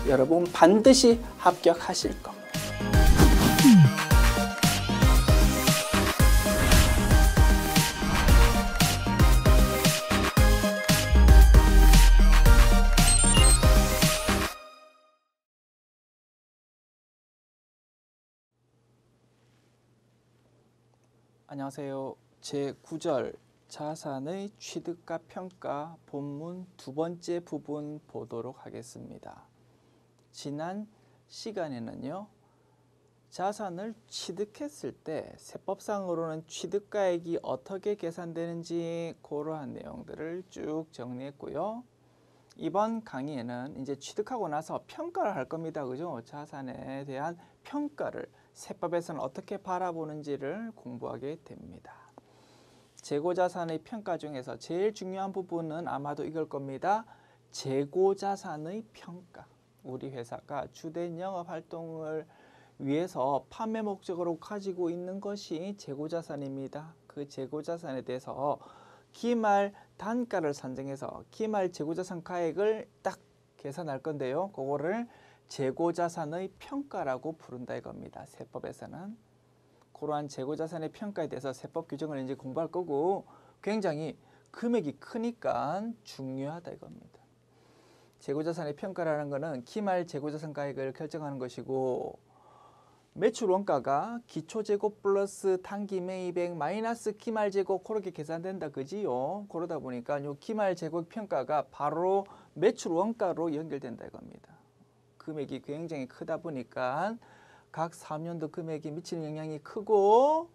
여러분 반드시 합격하실 겁니다. 안녕하세요. 제9절 자산의 취득과 평가 본문 두 번째 부분 보도록 하겠습니다. 지난 시간에는요, 자산을 취득했을 때 세법상으로는 취득가액이 어떻게 계산되는지 그러한 내용들을 쭉 정리했고요. 이번 강의에는 이제 취득하고 나서 평가를 할 겁니다. 그죠? 자산에 대한 평가를 세법에서는 어떻게 바라보는지를 공부하게 됩니다. 재고자산의 평가 중에서 제일 중요한 부분은 아마도 이걸 겁니다. 재고자산의 평가. 우리 회사가 주된 영업활동을 위해서 판매 목적으로 가지고 있는 것이 재고자산입니다. 그 재고자산에 대해서 기말 단가를 산정해서 기말 재고자산 가액을 딱 계산할 건데요. 그거를 재고자산의 평가라고 부른다 이겁니다. 세법에서는. 그러한 재고자산의 평가에 대해서 세법 규정을 이제 공부할 거고 굉장히 금액이 크니까 중요하다 이겁니다. 재고자산의 평가라는 것은 기말 재고자산 가액을 결정하는 것이고 매출 원가가 기초재고 플러스 단기 매입액 마이너스 기말재고 그렇게 계산된다 그지요. 그러다 보니까 요 기말재고 평가가 바로 매출 원가로 연결된다 이겁니다. 금액이 굉장히 크다 보니까 각 사업연도 금액이 미치는 영향이 크고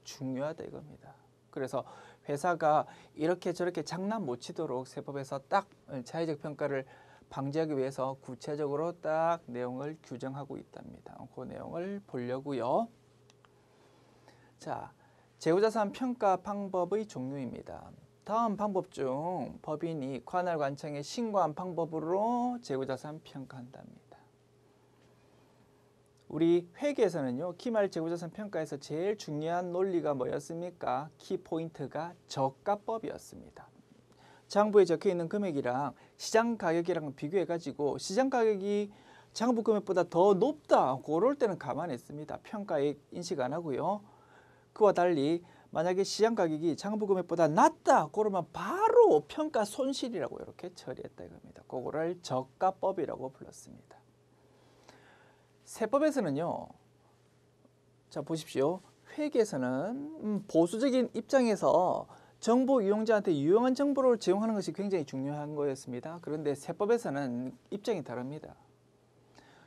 중요하다 이겁니다. 그래서 회사가 이렇게 저렇게 장난 못 치도록 세법에서 딱 자의적 평가를 방지하기 위해서 구체적으로 딱 내용을 규정하고 있답니다. 그 내용을 보려고요. 자, 재고자산 평가 방법의 종류입니다. 다음 방법 중 법인이 관할관청에 신고한 방법으로 재고자산 평가한답니다. 우리 회계에서는요, 기말 재고자산 평가에서 제일 중요한 논리가 뭐였습니까? 키포인트가 저가법이었습니다. 장부에 적혀 있는 금액이랑 시장 가격이랑 비교해 가지고 시장 가격이 장부 금액보다 더 높다 그럴 때는 가만히 있습니다. 평가액 인식 안 하고요. 그와 달리 만약에 시장 가격이 장부 금액보다 낮다 그러면 바로 평가 손실이라고 이렇게 처리했다 이겁니다. 그거를 저가법이라고 불렀습니다. 세법에서는요, 자 보십시오. 회계에서는 보수적인 입장에서 정보 이용자한테 유용한 정보를 제공하는 것이 굉장히 중요한 거였습니다. 그런데 세법에서는 입장이 다릅니다.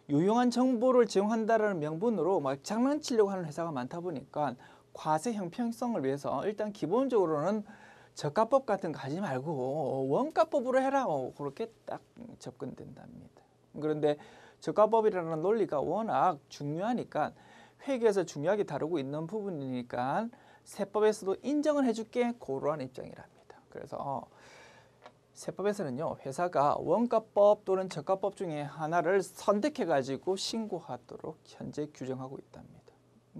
유용한 정보를 제공한다는 명분으로 막 장난치려고 하는 회사가 많다 보니까 과세 형평성을 위해서 일단 기본적으로는 저가법 같은 거 하지 말고 원가법으로 해라 그렇게 딱 접근된답니다. 그런데 저가법이라는 논리가 워낙 중요하니까 회계에서 중요하게 다루고 있는 부분이니까 세법에서도 인정을 해줄게 그러한 입장이랍니다. 그래서 세법에서는요, 회사가 원가법 또는 저가법 중에 하나를 선택해 가지고 신고하도록 현재 규정하고 있답니다.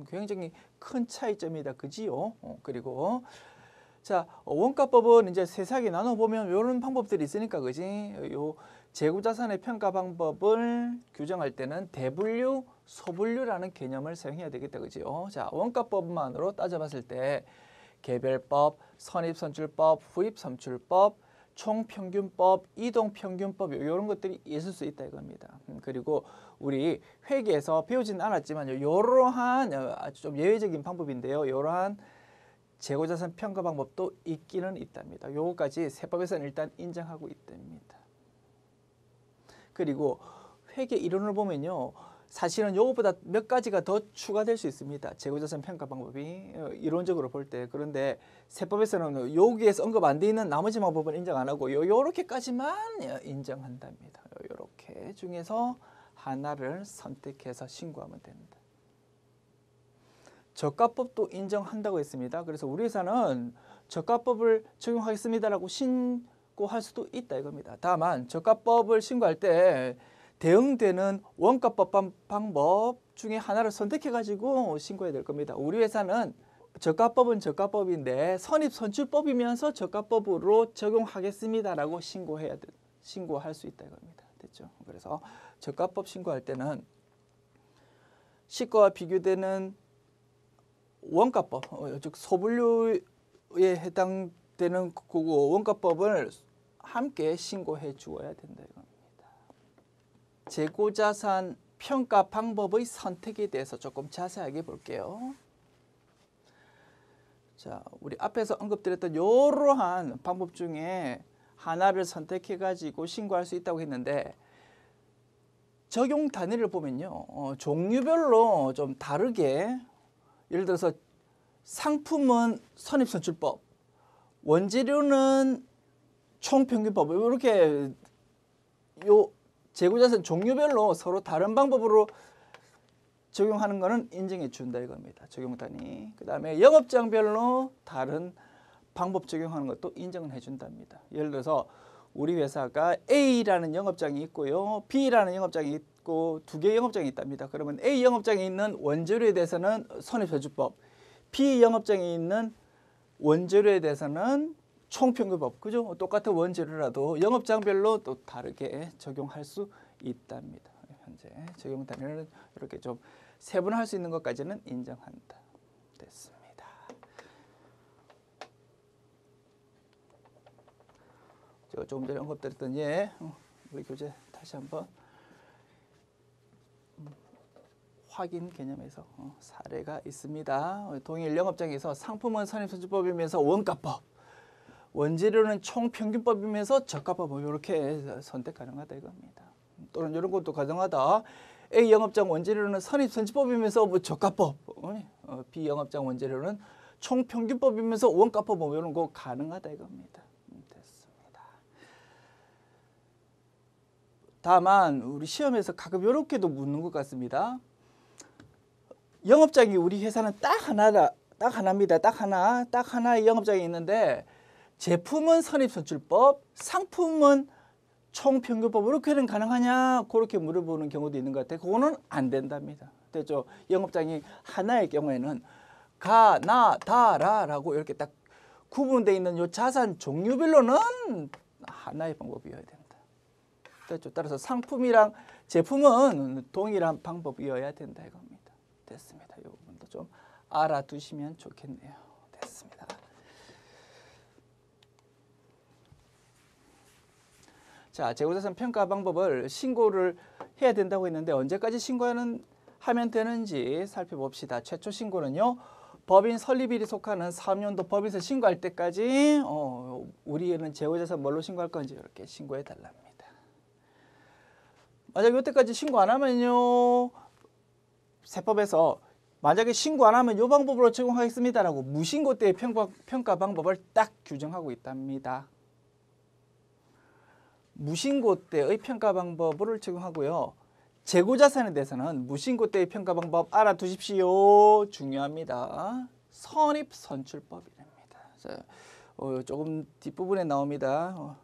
굉장히 큰 차이점이다 그지요. 그리고 자, 원가법은 이제 세세하게 나눠보면 이런 방법들이 있으니까 그지. 요 재고자산의 평가 방법을 규정할 때는 대분류, 소분류라는 개념을 사용해야 되겠다 그지요. 자, 원가법만으로 따져봤을 때 개별법, 선입선출법, 후입선출법, 총평균법, 이동평균법 이런 것들이 있을 수 있다 이겁니다. 그리고 우리 회계에서 배우지는 않았지만 이러한 아주 좀 예외적인 방법인데요. 이러한 재고자산 평가 방법도 있기는 있답니다. 요거까지 세법에서는 일단 인정하고 있답니다. 그리고 회계 이론을 보면요, 사실은 요거보다 몇 가지가 더 추가될 수 있습니다. 재고자산 평가 방법이 이론적으로 볼 때. 그런데 세법에서는 여기에서 언급 안 돼 있는 나머지 방법은 인정 안 하고 요렇게까지만 인정한답니다. 요렇게 중에서 하나를 선택해서 신고하면 됩니다. 저가법도 인정한다고 했습니다. 그래서 우리 회사는 저가법을 적용하겠습니다라고 신고할 수도 있다 이겁니다. 다만 저가법을 신고할 때 대응되는 원가법 방법 중에 하나를 선택해 가지고 신고해야 될 겁니다. 우리 회사는 저가법은 저가법인데 선입선출법이면서 저가법으로 적용하겠습니다라고 신고할 수 있다 이겁니다. 되겠죠. 그래서 저가법 신고할 때는 시가와 비교되는 원가법, 즉 소분류에 해당되는 그 원가법을 함께 신고해 주어야 된다 이겁니다. 재고자산 평가 방법의 선택에 대해서 조금 자세하게 볼게요. 자, 우리 앞에서 언급드렸던 이러한 방법 중에 하나를 선택해 가지고 신고할 수 있다고 했는데 적용 단위를 보면요, 종류별로 좀 다르게, 예를 들어서 상품은 선입선출법, 원재료는 총평균법, 이렇게 요 재고자산 종류별로 서로 다른 방법으로 적용하는 것은 인정해 준다 이겁니다. 적용 단위. 그 다음에 영업장별로 다른 방법 적용하는 것도 인정을 해준답니다. 예를 들어서 우리 회사가 A라는 영업장이 있고요, B라는 영업장이 있고 두 개의 영업장이 있답니다. 그러면 A 영업장에 있는 원재료에 대해서는 선입선출법, B 영업장에 있는 원재료에 대해서는 총평균법, 그죠? 똑같은 원재료라도 영업장별로 또 다르게 적용할 수 있답니다. 현재 적용 단위는 이렇게 좀 세분화할 수 있는 것까지는 인정한다. 됐습니다. 제가 조금 전에 언급드렸던 우리 교재 다시 한번 확인 개념에서 사례가 있습니다. 동일 영업장에서 상품은 선입선출법이면서 원가법, 원재료는 총평균법이면서 저가법, 이렇게 선택 가능하다 이겁니다. 또는 이런 것도 가능하다. A 영업장 원재료는 선입선출법이면서 저가법, B 영업장 원재료는 총평균법이면서 원가법, 이런 거 가능하다 이겁니다. 됐습니다. 다만 우리 시험에서 가끔 이렇게도 묻는 것 같습니다. 영업장이 우리 회사는 딱 하나입니다. 딱 하나의 영업장이 있는데 제품은 선입선출법, 상품은 총평균법, 이렇게는 가능하냐? 그렇게 물어보는 경우도 있는 것 같아요. 그거는 안 된답니다. 됐죠? 영업장이 하나의 경우에는 가, 나, 다, 라라고 이렇게 딱 구분되어 있는 요 자산 종류별로는 하나의 방법이어야 된다. 됐죠? 따라서 상품이랑 제품은 동일한 방법이어야 된다 이겁니다. 됐습니다. 이 부분도 좀 알아두시면 좋겠네요. 됐습니다. 자, 재고자산 평가 방법을 신고를 해야 된다고 했는데 언제까지 신고하면 되는지 살펴봅시다. 최초 신고는요, 법인 설립일이 속하는 사업연도 법인세 신고할 때까지 우리는 재고자산 뭘로 신고할 건지 이렇게 신고해 달랍니다. 만약 이때까지 신고 안 하면요, 세법에서 만약에 신고 안 하면 이 방법으로 적용하겠습니다라고 무신고 때의 평가 방법을 딱 규정하고 있답니다. 무신고 때의 평가 방법을 적용하고요. 재고자산에 대해서는 무신고 때의 평가 방법 알아두십시오. 중요합니다. 선입선출법이랍니다. 자, 조금 뒷부분에 나옵니다.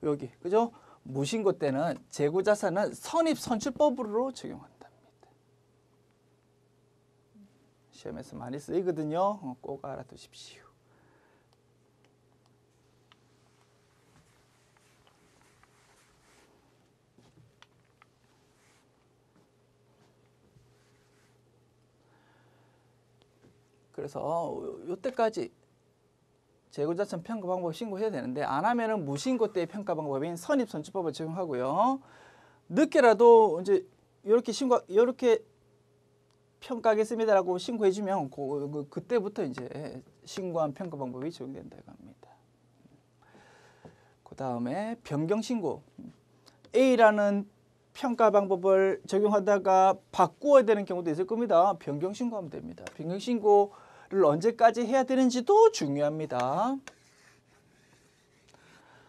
여기, 그죠? 무신고 때는 재고자산은 선입선출법으로 적용한답니다. 시험에서 많이 쓰이거든요. 꼭 알아두십시오. 그래서 이때까지 재고자산 평가 방법 신고해야 되는데 안 하면은 무신고 때의 평가 방법인 선입선출법을 적용하고요. 늦게라도 이제 이렇게 평가하겠습니다라고 신고해주면 그때부터 이제 신고한 평가 방법이 적용된다고 합니다. 그 다음에 변경 신고. A라는 평가 방법을 적용하다가 바꾸어야 되는 경우도 있을 겁니다. 변경 신고하면 됩니다. 변경 신고를 언제까지 해야 되는지도 중요합니다.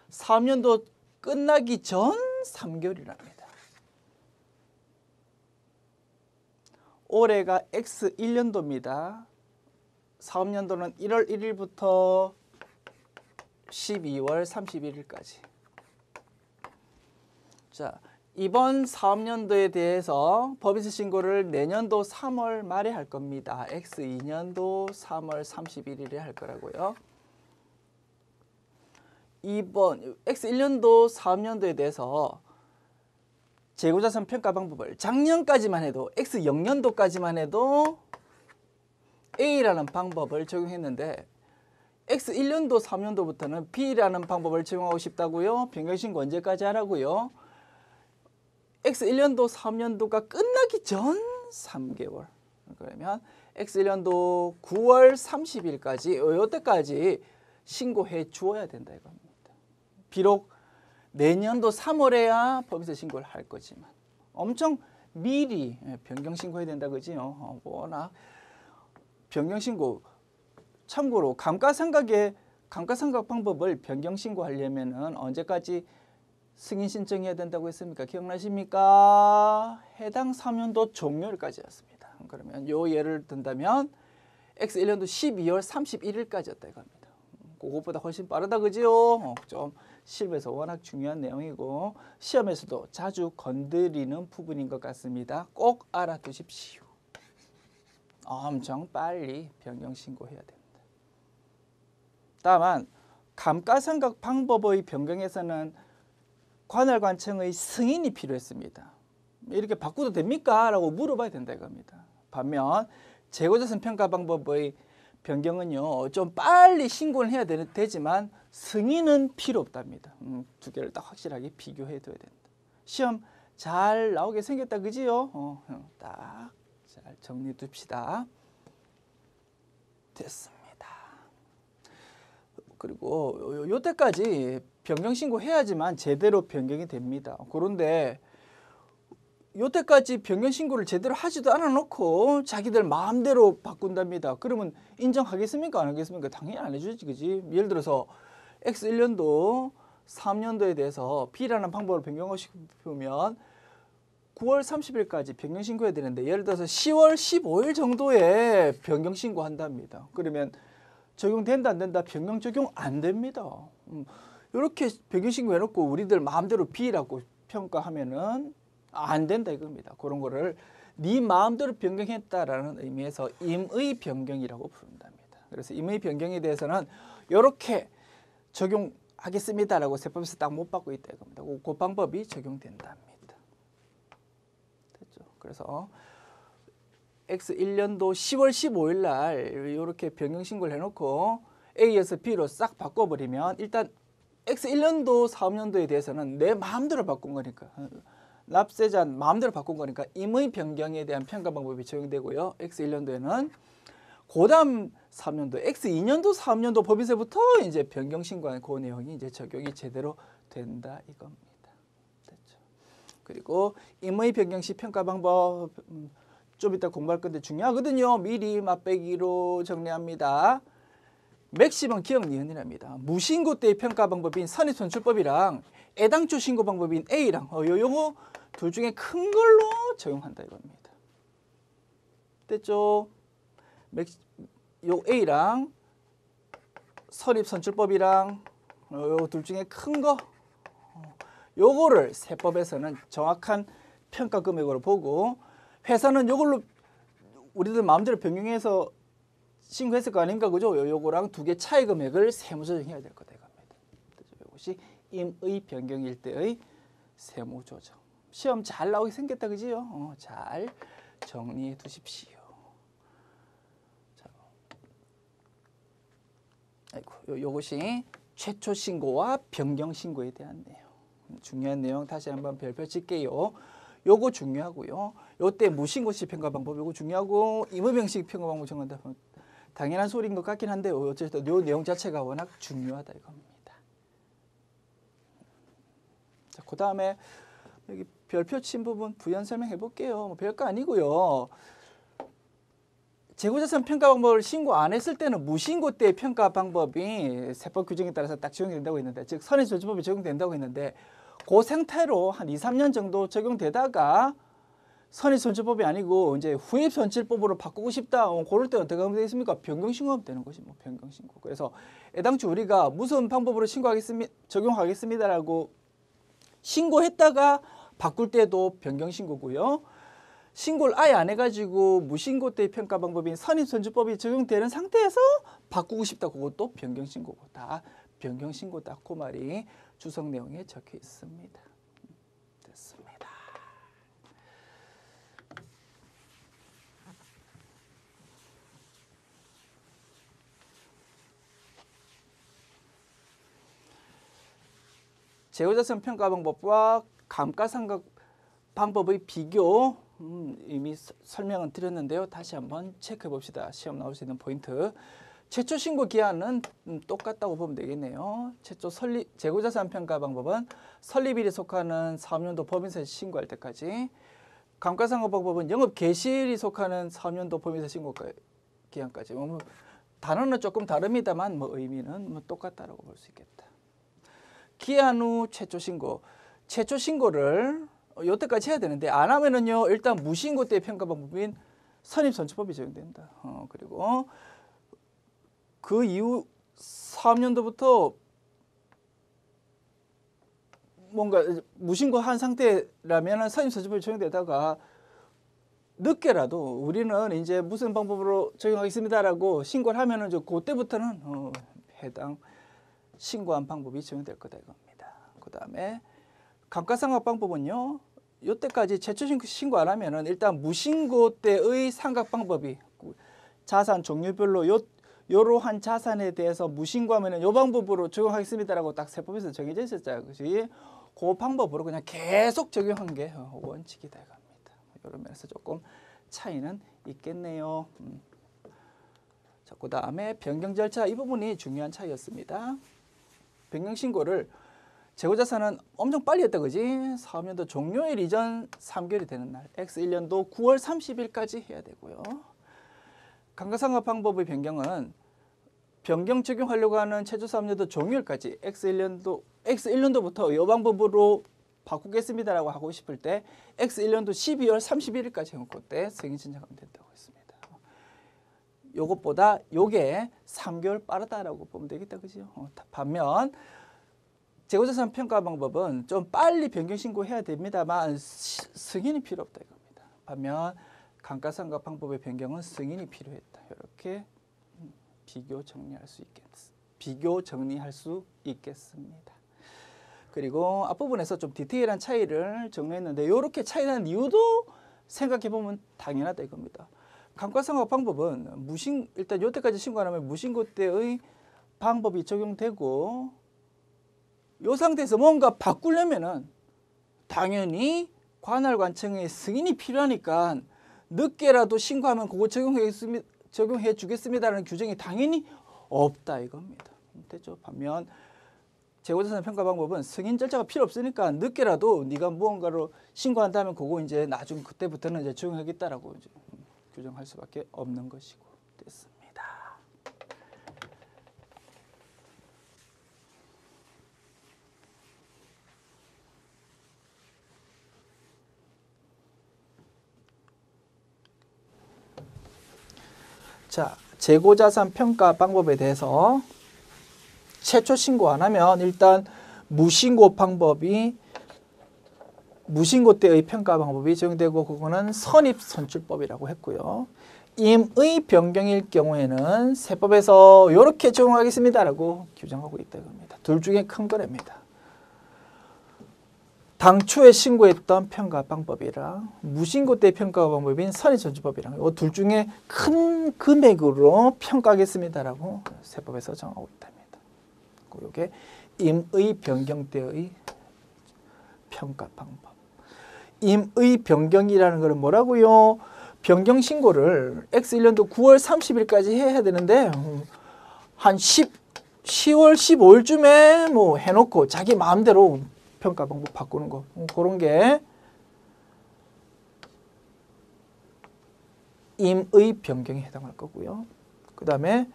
사업연도 끝나기 전 3개월이랍니다. 올해가 X 1년도입니다. 사업연도는 1월 1일부터 12월 31일까지. 자, 이번 사업연도에 대해서 법인세 신고를 내년도 3월 말에 할 겁니다. X 2년도 3월 31일에 할 거라고요. 이번 X 1년도 사업연도에 대해서 재고자산 평가 방법을 작년까지만 해도 X0년도까지만 해도 A라는 방법을 적용했는데 X1년도 3년도부터는 B라는 방법을 적용하고 싶다고요? 변경신고 언제까지 하라고요? X1년도 3년도가 끝나기 전 3개월. 그러면 X1년도 9월 30일까지 이때까지 신고해 주어야 된다 이겁니다. 비록 내년도 3월에야 법인세 신고를 할 거지만 엄청 미리 변경신고해야 된다 그지요. 워낙 변경신고 참고로 감가상각 방법을 변경신고하려면은 언제까지 승인 신청해야 된다고 했습니까? 기억나십니까? 해당 3년도 종료일까지였습니다. 그러면 요 예를 든다면 X1년도 12월 31일까지였다 이겁니다. 그것보다 훨씬 빠르다 그지요? 좀 실무에서 워낙 중요한 내용이고 시험에서도 자주 건드리는 부분인 것 같습니다. 꼭 알아두십시오. 엄청 빨리 변경신고해야 됩니다. 다만 감가상각 방법의 변경에서는 관할관청의 승인이 필요했습니다. 이렇게 바꿔도 됩니까? 라고 물어봐야 된다 이겁니다. 반면 재고자산 평가 방법의 변경은요 좀 빨리 신고를 해야 되지만 승인은 필요 없답니다. 두 개를 딱 확실하게 비교해 둬야 된다. 시험 잘 나오게 생겼다 그지요? 딱 잘 정리해 둡시다. 됐습니다. 그리고 요때까지 변경신고 해야지만 제대로 변경이 됩니다. 그런데 요때까지 변경신고를 제대로 하지도 않아 놓고 자기들 마음대로 바꾼답니다. 그러면 인정하겠습니까? 안 하겠습니까? 당연히 안 해주지 그지? 예를 들어서 X1년도 3년도에 대해서 B라는 방법으로 변경하고 싶으면 9월 30일까지 변경신고해야 되는데 예를 들어서 10월 15일 정도에 변경신고한답니다. 그러면 적용된다 안 된다? 변경 적용 안 됩니다. 이렇게 변경신고 해놓고 우리들 마음대로 B라고 평가하면은 안 된다 이겁니다. 그런 거를 네 마음대로 변경했다라는 의미에서 임의 변경이라고 부른답니다. 그래서 임의 변경에 대해서는 이렇게 적용하겠습니다라고 세법에서 딱 못 받고 있다 이겁니다. 그 방법이 적용된답니다. 됐죠? 그래서 X1년도 10월 15일 날 이렇게 변경신고를 해놓고 A에서 B로 싹 바꿔버리면 일단 X1년도 사업년도에 대해서는 내 마음대로 바꾼 거니까 납세자 마음대로 바꾼 거니까 임의 변경에 대한 평가 방법이 적용되고요. X1년도에는 그다음 3년도 X2년도 3년도 법인세부터 이제 변경신고한 그 내용이 이제 적용이 제대로 된다 이겁니다. 됐죠? 그리고 임의 변경 시 평가 방법 좀 이따 공부할 건데 중요하거든요. 미리 맛배기로 정리합니다. 맥심은 기억 니은이랍니다. 무신고 때의 평가 방법인 선입선출법이랑 애당초 신고 방법인 A랑 요거 둘 중에 큰 걸로 적용한다 이겁니다. 됐죠? 요 A랑 선입선출법이랑 요 둘 중에 큰 거 요거를 세법에서는 정확한 평가 금액으로 보고 회사는 요걸로 우리들 마음대로 변경해서 신고했을 거 아닙니까? 그죠? 요거랑 두 개 차이 금액을 세무조정해야 될 거다 이겁니다. 이것이 임의 변경일 때의 세무조정. 시험 잘 나오게 생겼다 그지요? 잘 정리해 두십시오. 자, 아이고, 요것이 최초 신고와 변경 신고에 대한 내용. 중요한 내용 다시 한번 별표 칠게요. 요거 중요하고요. 요때 무신고 시 평가 방법 요거 중요하고 임의병식 평가 방법 정한다. 당연한 소리인 것 같긴 한데 어쨌든 요 내용 자체가 워낙 중요하다 이겁니다. 자, 그 다음에 여기 별표 친 부분 부연 설명해 볼게요. 뭐 별거 아니고요. 재고자산 평가 방법을 신고 안 했을 때는 무신고 때의 평가 방법이 세법 규정에 따라서 딱 적용이 된다고 했는데 즉 선입선출법이 적용된다고 했는데 그 상태로 한 2, 3년 정도 적용되다가 선입선출법이 아니고 이제 후입선출법으로 바꾸고 싶다. 그럴 때 어떻게 하면 되겠습니까? 변경신고하면 되는 것이 뭐 변경신고. 그래서 애당초 우리가 무슨 방법으로 신고하겠습니다, 적용하겠습니다라고 신고했다가 바꿀 때도 변경신고고요. 신고를 아예 안 해가지고 무신고 때의 평가 방법인 선입선출법이 적용되는 상태에서 바꾸고 싶다. 그것도 변경신고고. 다 변경신고다. 그 말이 주석 내용에 적혀 있습니다. 됐습니다. 재고자산 평가 방법과 감가상각 방법의 비교 이미 설명은 드렸는데요. 다시 한번 체크해 봅시다. 시험 나올 수 있는 포인트. 최초 신고 기한은 똑같다고 보면 되겠네요. 최초 재고자산 평가 방법은 설립일에 속하는 사업연도 법인세 신고할 때까지, 감가상각 방법은 영업 개시일이 속하는 사업연도 법인세 신고 기한까지. 뭐 단어는 조금 다릅니다만 뭐 의미는 뭐 똑같다라고 볼 수 있겠다. 기한 후 최초 신고. 최초 신고를 이때까지 해야 되는데 안 하면은요, 일단 무신고 때 평가 방법인 선입선출법이 적용된다. 그리고 그 이후 사업연도부터 뭔가 무신고 한 상태라면 선입선출법이 적용되다가 늦게라도 우리는 이제 무슨 방법으로 적용하겠습니다라고 신고를 하면은 그때부터는 해당 신고한 방법이 적용될 거다 이겁니다. 그 다음에 감가상각 방법은요, 이때까지 최초 신고 안 하면은 일단 무신고 때의 상각 방법이 자산 종류별로 요러한 자산에 대해서 무신고하면은 요 방법으로 적용하겠습니다라고 딱 세법에서 정해져 있었잖아요. 그것이 그 방법으로 그냥 계속 적용한 게 원칙이다 이겁니다. 이런 면에서 조금 차이는 있겠네요. 자, 그 다음에 변경 절차, 이 부분이 중요한 차이였습니다. 변경 신고를 재고자산은 엄청 빨리 했다 그지? 사업연도 종료일 이전 3개월이 되는 날, X1년도 9월 30일까지 해야 되고요. 감가상각 방법의 변경은 변경 적용하려고 하는 최초 사업연도 종료일까지 X1년도부터 이 방법으로 바꾸겠습니다라고 하고 싶을 때 X1년도 12월 31일까지 해놓고 그때 승인 신청하면 된다고 했습니다. 요것보다 요게 3개월 빠르다라고 보면 되겠다 그죠? 반면 재고자산 평가 방법은 좀 빨리 변경 신고해야 됩니다만 승인이 필요 없다 이겁니다. 반면 감가상각 방법의 변경은 승인이 필요했다. 이렇게 비교 정리할 수 있겠습니다. 그리고 앞부분에서 좀 디테일한 차이를 정리했는데 이렇게 차이 나는 이유도 생각해 보면 당연하다 이겁니다. 감가상각 방법은 일단 이때까지 신고 안 하면 무신고 때의 방법이 적용되고, 이 상태에서 뭔가 바꾸려면은 당연히 관할관청의 승인이 필요하니까 늦게라도 신고하면 그거 적용해 주겠습니다라는 규정이 당연히 없다 이겁니다. 됐죠? 반면 재고자산 평가 방법은 승인 절차가 필요 없으니까 늦게라도 네가 무언가로 신고한다면 그거 이제 나중 그때부터는 이제 적용하겠다라고 이제 규정할 수밖에 없는 것이고 됐습니다. 자, 재고자산 평가 방법에 대해서 최초 신고 안 하면 일단 무신고 때의 평가 방법이 적용되고 그거는 선입선출법이라고 했고요. 임의 변경일 경우에는 세법에서 이렇게 적용하겠습니다라고 규정하고 있다 겁니다. 둘 중에 큰 거랍니다. 당초에 신고했던 평가 방법이랑 무신고 때 평가 방법인 선입선출법이랑 이 둘 중에 큰 금액으로 평가하겠습니다라고 세법에서 정하고 있답니다. 이게 임의 변경 때의 평가 방법. 임의 변경이라는 것은 뭐라고요? 변경 신고를 X1년도 9월 30일까지 해야 되는데 한 10월 15일쯤에 뭐 해놓고 자기 마음대로 평가 방법 바꾸는 거, 그런 게 임의 변경에 해당할 거고요. 그 다음에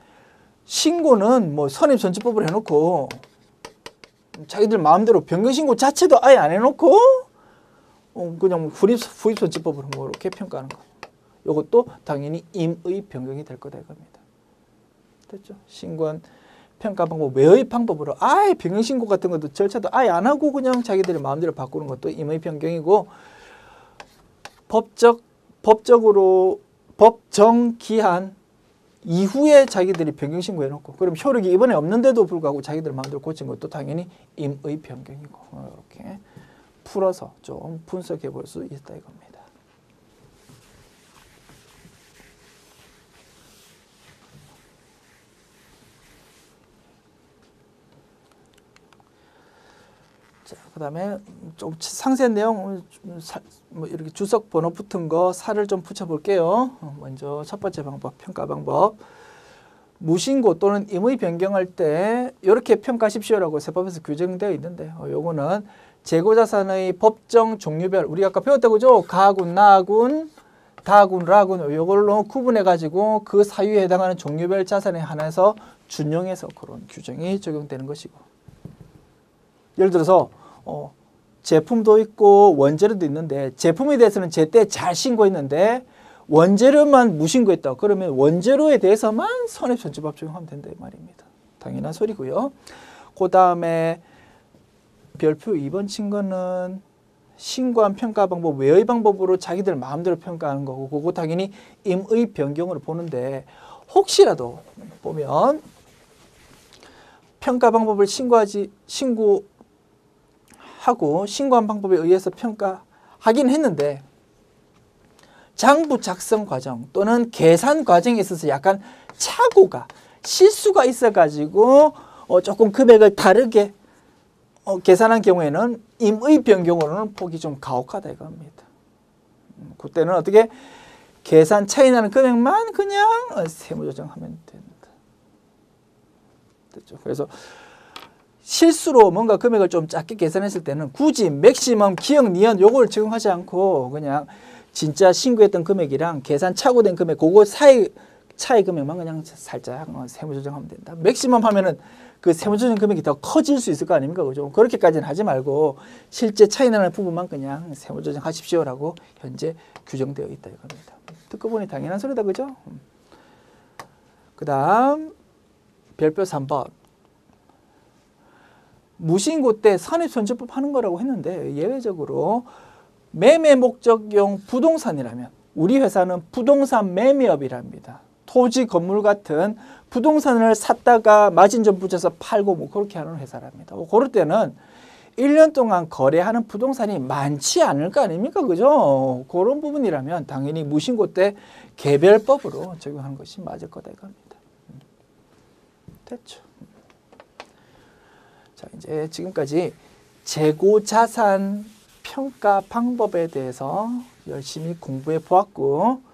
신고는 뭐 선입선출법을 해놓고 자기들 마음대로 변경 신고 자체도 아예 안 해놓고 그냥 후입선출법으로 뭐 이렇게 평가하는 거. 이것도 당연히 임의 변경이 될 거다 이겁니다. 됐죠? 신고한 평가 방법 외의 방법으로 아예 변경 신고 같은 것도 절차도 아예 안 하고 그냥 자기들의 마음대로 바꾸는 것도 임의 변경이고, 법정 기한 이후에 자기들이 변경 신고해 놓고 그럼 효력이 이번에 없는데도 불구하고 자기들 마음대로 고친 것도 당연히 임의 변경이고, 이렇게 풀어서 좀 분석해 볼 수 있다 이겁니다. 그다음에 좀 상세한 내용 뭐 이렇게 주석 번호 붙은 거 살을 좀 붙여볼게요. 먼저 첫 번째 방법, 평가 방법. 무신고 또는 임의 변경할 때 이렇게 평가하십시오라고 세법에서 규정되어 있는데 요거는 재고자산의 법정 종류별 우리가 아까 배웠다고 그죠? 가군, 나군, 다군, 라군 요걸로 구분해 가지고 그 사유에 해당하는 종류별 자산에 한해서 준용해서 그런 규정이 적용되는 것이고 예를 들어서 제품도 있고 원재료도 있는데 제품에 대해서는 제때 잘 신고했는데 원재료만 무신고했다. 그러면 원재료에 대해서만 선입선출법 적용하면 된다 이 말입니다. 당연한 소리고요. 그 다음에 별표 2번 친 거는 신고한 평가 방법 외의 방법으로 자기들 마음대로 평가하는 거고 그거 당연히 임의 변경으로 보는데 혹시라도 보면 평가 방법을 신고하고 신고한 방법에 의해서 평가하긴 했는데 장부 작성 과정 또는 계산 과정에 있어서 약간 착오가 실수가 있어가지고 조금 금액을 다르게 계산한 경우에는 임의 변경으로는 보기 좀 가혹하다 이겁니다. 그때는 어떻게 계산 차이 나는 금액만 그냥 세무조정하면 된다. 됐죠? 그래서 실수로 뭔가 금액을 좀 작게 계산했을 때는 굳이 맥시멈, 기억, 니은 요걸 적용하지 않고 그냥 진짜 신고했던 금액이랑 계산 착오된 금액 그거 사이 차이 금액만 그냥 살짝 세무조정하면 된다. 맥시멈 하면은 그 세무조정 금액이 더 커질 수 있을 거 아닙니까? 그죠? 그렇게까지는 하지 말고 실제 차이 나는 부분만 그냥 세무조정 하십시오라고 현재 규정되어 있다 이겁니다. 듣고 보니 당연한 소리다. 그죠? 그 다음 별표 3번 무신고 때 선입선출법 하는 거라고 했는데 예외적으로 매매 목적용 부동산이라면 우리 회사는 부동산 매매업이랍니다. 토지, 건물 같은 부동산을 샀다가 마진 좀 붙여서 팔고 뭐 그렇게 하는 회사랍니다. 그럴 때는 1년 동안 거래하는 부동산이 많지 않을 거 아닙니까? 그죠? 그런 부분이라면 당연히 무신고 때 개별법으로 적용하는 것이 맞을 거다 이겁니다. 됐죠? 자, 이제 지금까지 재고자산 평가 방법에 대해서 열심히 공부해 보았고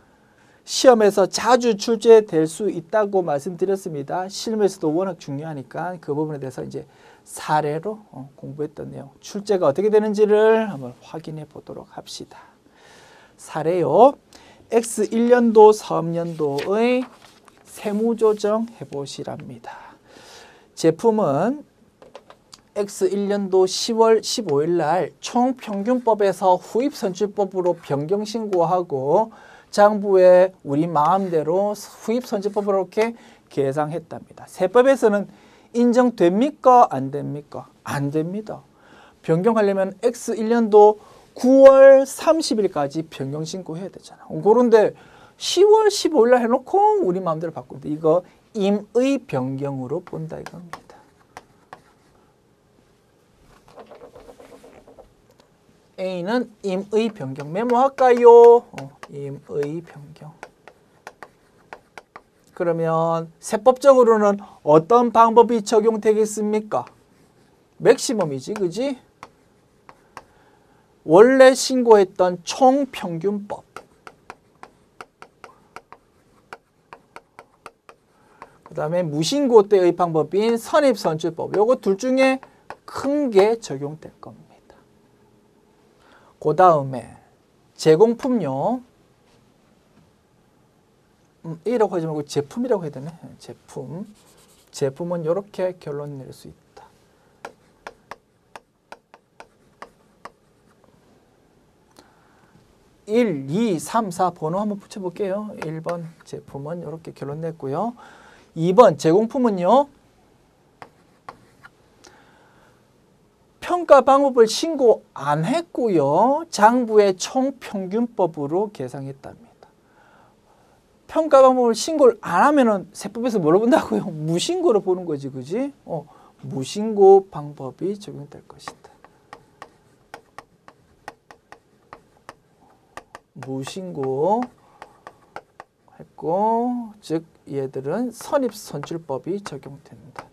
시험에서 자주 출제될 수 있다고 말씀드렸습니다. 실무에서도 워낙 중요하니까 그 부분에 대해서 이제 사례로 공부했던 내용 출제가 어떻게 되는지를 한번 확인해 보도록 합시다. 사례요. X1년도 사업년도의 세무조정 해보시랍니다. 제품은 X1년도 10월 15일 날 총평균법에서 후입선출법으로 변경신고하고 장부에 우리 마음대로 후입선출법으로 이렇게 계상했답니다. 세법에서는 인정됩니까? 안 됩니까? 안 됩니다. 변경하려면 X1년도 9월 30일까지 변경신고해야 되잖아. 그런데 10월 15일 날 해놓고 우리 마음대로 바꾼다. 이거 임의 변경으로 본다 이겁니다. A는 임의 변경 메모할까요? 임의 변경. 그러면 세법적으로는 어떤 방법이 적용되겠습니까? 맥시멈이지, 그지? 원래 신고했던 총평균법. 그 다음에 무신고 때의 방법인 선입선출법. 요거 둘 중에 큰 게 적용될 겁니다. 그 다음에 제공품요. A라고 하지 말고 제품이라고 해야 되네. 제품. 제품은 이렇게 결론 낼 수 있다. (1, 2, 3, 4) 번호 한번 붙여볼게요. 1번 제품은 이렇게 결론 냈고요. 2번 제공품은요. 평가 방법을 신고 안 했고요. 장부의 총평균법으로 계상했답니다. 평가 방법을 신고를 안 하면은 세법에서 뭐로 본다고요? 무신고로 보는 거지, 그지? 무신고 방법이 적용될 것이다. 무신고 했고, 즉 얘들은 선입선출법이 적용된다.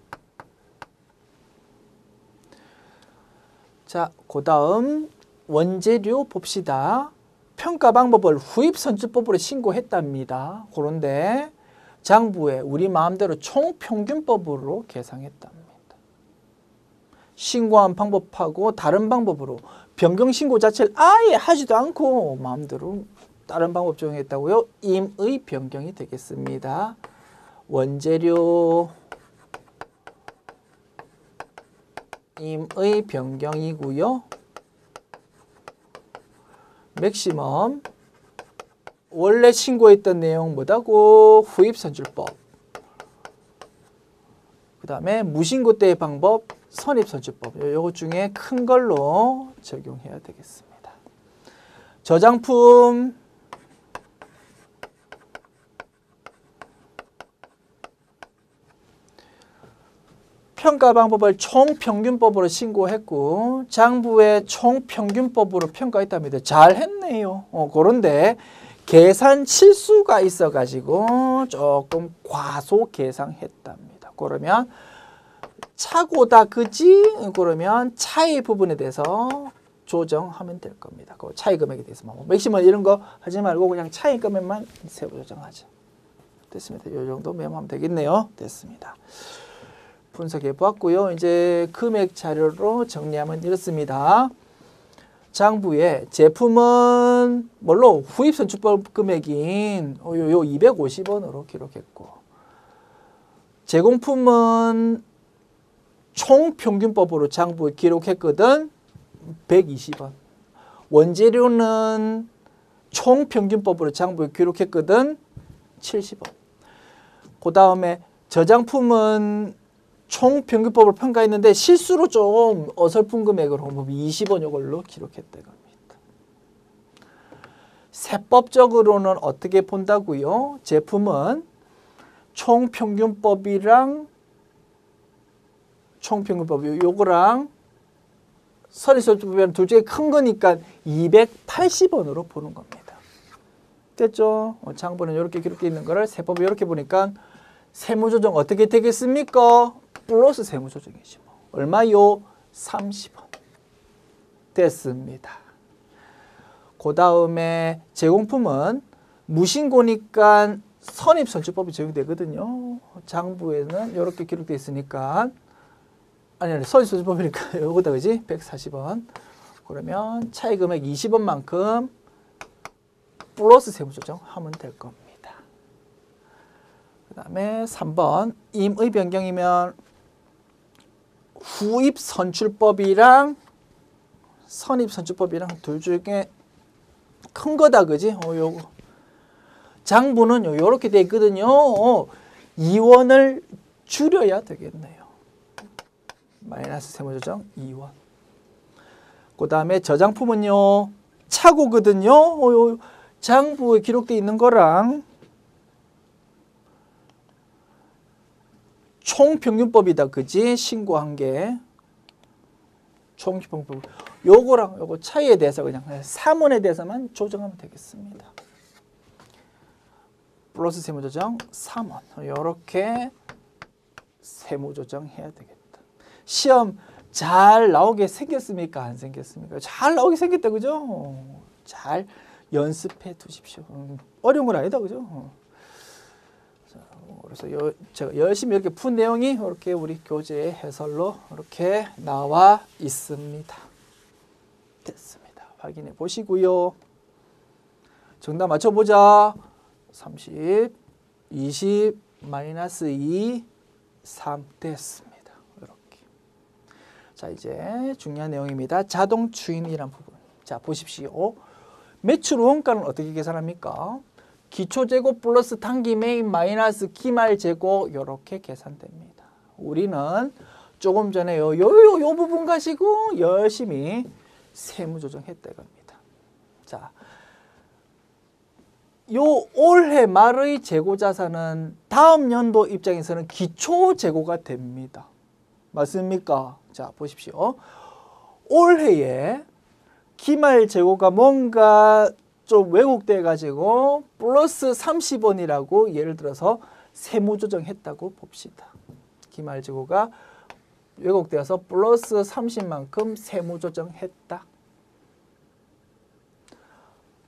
자, 그 다음 원재료 봅시다. 평가 방법을 후입선출법으로 신고했답니다. 그런데 장부에 우리 마음대로 총평균법으로 계상했답니다. 신고한 방법하고 다른 방법으로 변경 신고 자체를 아예 하지도 않고 마음대로 다른 방법 적용했다고요? 임의 변경이 되겠습니다. 원재료 임의 변경이고요. 맥시멈 원래 신고했던 내용 뭐다고? 후입선출법. 그 다음에 무신고 때의 방법 선입선출법. 요거 중에 큰 걸로 적용해야 되겠습니다. 저장품 평가 방법을 총평균법으로 신고했고 장부에 총평균법으로 평가했답니다. 잘했네요. 그런데 계산 실수가 있어가지고 조금 과소 계산했답니다. 그러면 차고다 그지? 그러면 차이 부분에 대해서 조정하면 될 겁니다. 그 차이 금액에 대해서 맥시멈 이런 거 하지 말고 그냥 차이 금액만 세부 조정하죠. 됐습니다. 이 정도 메모하면 되겠네요. 됐습니다. 분석해 보았고요. 이제 금액 자료로 정리하면 이렇습니다. 장부에 제품은 뭘로 후입선출법 금액인 요 250원으로 기록했고 제공품은 총평균법으로 장부에 기록했거든 120원. 원재료는 총평균법으로 장부에 기록했거든 70원. 그 다음에 저장품은 총평균법을 평가했는데 실수로 좀 어설픈 금액으로 20원 이걸로 기록했다 겁니다. 세법적으로는 어떻게 본다고요? 제품은 총평균법이랑 총평균법 요거랑 선입선출법이랑 둘 중에 큰 거니까 280원으로 보는 겁니다. 됐죠? 장부는 이렇게 기록되어 있는 거를 세법이 이렇게 보니까 세무조정 어떻게 되겠습니까? 플러스 세무조정이지 뭐. 얼마요? 30원. 됐습니다. 그 다음에 제공품은 무신고니까 선입선출법이 적용되거든요. 장부에는 이렇게 기록되어 있으니까 아니 선입선출법이니까 요거다 그지? 140원. 그러면 차이 금액 20원만큼 플러스 세무조정 하면 될 겁니다. 그 다음에 3번 임의 변경이면 후입선출법이랑 선입선출법이랑 둘 중에 큰 거다 그지? 요거 장부는 요렇게 돼 있거든요. 2원을 줄여야 되겠네요. 마이너스 세무조정 2원. 그 다음에 저장품은요 차고거든요. 장부에 기록되어 있는 거랑 총평균법이다 그지? 신고한 게 총평균법 요거랑 요거 차이에 대해서 그냥 3원에 대해서만 조정하면 되겠습니다. 플러스 세무조정 3원 요렇게 세무조정 해야 되겠다. 시험 잘 나오게 생겼습니까? 안 생겼습니까? 잘 나오게 생겼다 그죠? 잘 연습해 두십시오. 어려운 건 아니다 그죠? 그래서 제가 열심히 이렇게 푼 내용이 이렇게 우리 교재의 해설로 이렇게 나와 있습니다. 됐습니다. 확인해 보시고요. 정답 맞춰보자. 30, 20, 마이너스 2, 3 됐습니다. 이렇게. 자, 이제 중요한 내용입니다. 자동 추인이란 부분. 자, 보십시오. 매출 원가는 어떻게 계산합니까? 기초재고 플러스 단기 매입 마이너스 기말재고 이렇게 계산됩니다. 우리는 조금 전에 요 부분 가지고 열심히 세무조정했다 겁니다. 자, 요 올해 말의 재고자산은 다음 연도 입장에서는 기초재고가 됩니다. 맞습니까? 자, 보십시오. 올해에 기말재고가 뭔가 좀 왜곡돼 가지고 플러스 30원이라고 예를 들어서 세무조정했다고 봅시다. 기말재고가 왜곡되어서 플러스 30만큼 세무조정했다.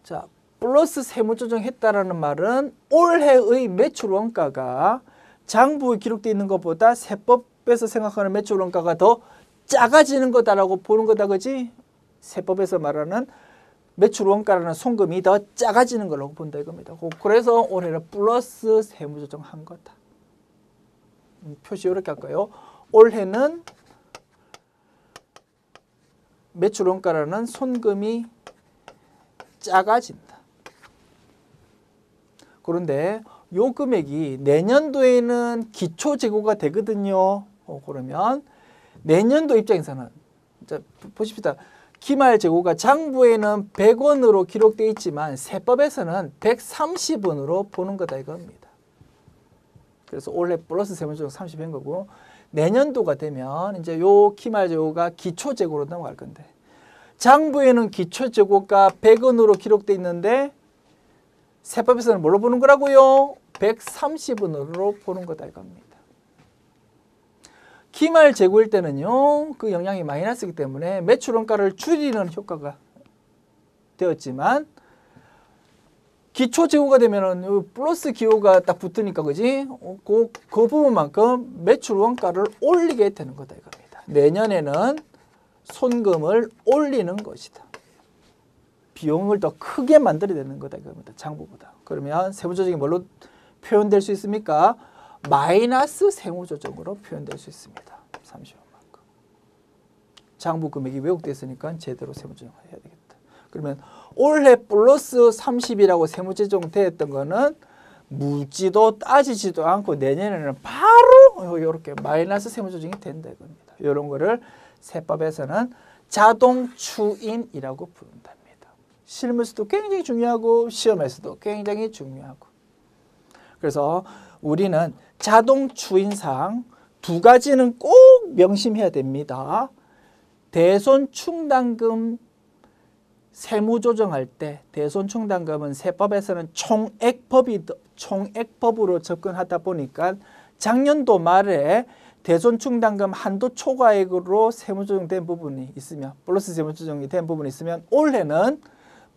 자, 플러스 세무조정했다라는 말은 올해의 매출 원가가 장부에 기록되어 있는 것보다 세법에서 생각하는 매출 원가가 더 작아지는 거다라고 보는 거다, 그지? 세법에서 말하는 매출 원가라는 송금이 더 작아지는 거라고 본다 이겁니다. 그래서 올해는 플러스 세무조정한 거다. 표시 이렇게 할까요? 올해는 매출 원가라는 손금이 작아진다. 그런데 요 금액이 내년도에는 기초 재고가 되거든요. 그러면 내년도 입장에서는 자, 보십시다. 기말 재고가 장부에는 100원으로 기록되어 있지만 세법에서는 130원으로 보는 거다 이겁니다. 그래서 올해 플러스 세무조정 30인 거고 내년도가 되면 이제 요 기말 재고가 기초 재고로 넘어갈 건데 장부에는 기초 재고가 100원으로 기록되어 있는데 세법에서는 뭘로 보는 거라고요? 130원으로 보는 거다 이겁니다. 기말 재고일 때는요, 그 영향이 마이너스이기 때문에 매출 원가를 줄이는 효과가 되었지만 기초 재고가 되면은 플러스 기호가 딱 붙으니까 그지? 그 부분만큼 매출 원가를 올리게 되는 거다 이겁니다. 내년에는 손금을 올리는 것이다. 비용을 더 크게 만들어야 되는 거다 이겁니다. 장부보다. 그러면 세무조정이 뭘로 표현될 수 있습니까? 마이너스 세무조정으로 표현될 수 있습니다. 30원만큼. 장부 금액이 왜곡됐으니까 제대로 세무조정을 해야 되겠다. 그러면 올해 플러스 30이라고 세무조정 되었던 거는 묻지도 따지지도 않고 내년에는 바로 이렇게 마이너스 세무조정이 된다 이겁니다. 이런 거를 세법에서는 자동 추인이라고 부른답니다. 실무에서도 굉장히 중요하고 시험에서도 굉장히 중요하고. 그래서 우리는 자동 추인상 두 가지는 꼭 명심해야 됩니다. 대손 충당금 세무조정할 때 대손 충당금은 세법에서는 총액법으로 접근하다 보니까 작년도 말에 대손 충당금 한도 초과액으로 세무조정된 부분이 있으면 플러스 세무조정이 된 부분이 있으면 올해는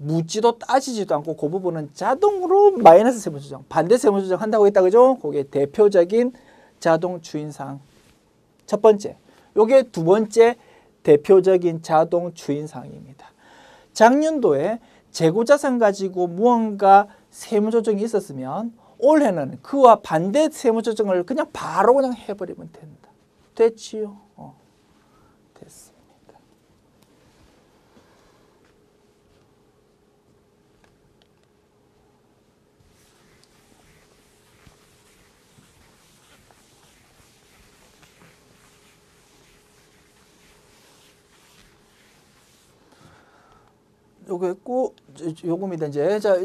묻지도 따지지도 않고 그 부분은 자동으로 마이너스 세무조정, 반대 세무조정 한다고 했다 그죠? 그게 대표적인 자동 추인사항. 첫 번째, 요게 두 번째 대표적인 자동 추인사항입니다. 작년도에 재고자산 가지고 무언가 세무조정이 있었으면 올해는 그와 반대 세무조정을 그냥 바로 그냥 해버리면 된다. 됐지요? 됐습니다. 요거 꼭 요금이다 이제. 자,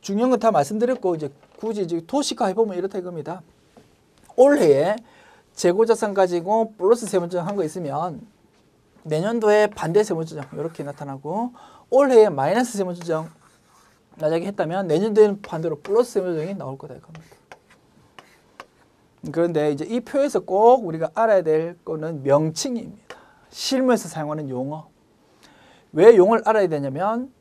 중요한 건 다 말씀드렸고 이제 굳이 이제 도식화 해보면 이렇다 이겁니다. 올해에 재고자산 가지고 플러스 세무조정 한 거 있으면 내년도에 반대 세무조정 이렇게 나타나고 올해에 마이너스 세무조정 만약에 했다면 내년도에는 반대로 플러스 세무조정이 나올 거다 이겁니다. 그런데 이제 이 표에서 꼭 우리가 알아야 될 거는 명칭입니다. 실무에서 사용하는 용어. 왜 용어를 알아야 되냐면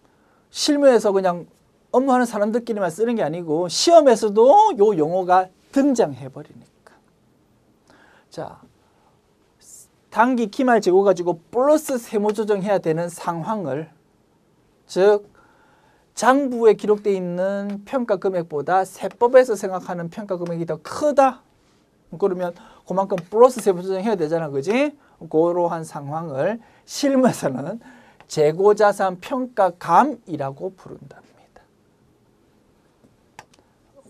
실무에서 그냥 업무하는 사람들끼리만 쓰는 게 아니고 시험에서도 요 용어가 등장해 버리니까. 자, 단기 기말 재고 가지고 플러스 세무조정해야 되는 상황을, 즉 장부에 기록되어 있는 평가 금액보다 세법에서 생각하는 평가 금액이 더 크다. 그러면 그만큼 플러스 세무조정해야 되잖아, 그지? 그러한 상황을 실무에서는 재고자산 평가감이라고 부른답니다.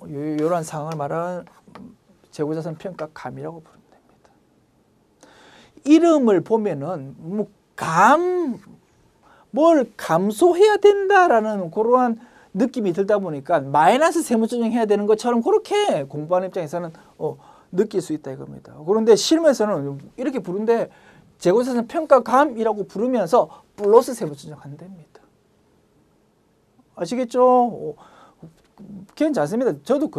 이러한 상황을 말하는 재고자산 평가감이라고 부른답니다. 이름을 보면은 뭘 감소해야 된다라는 그러한 느낌이 들다 보니까 마이너스 세무조정 해야 되는 것처럼 그렇게 공부하는 입장에서는 느낄 수 있다 이겁니다. 그런데 실무에서는 이렇게 부른데 재고자산 평가감이라고 부르면서 플러스 세무조정 한답니다. 아시겠죠? 괜찮습니다. 저도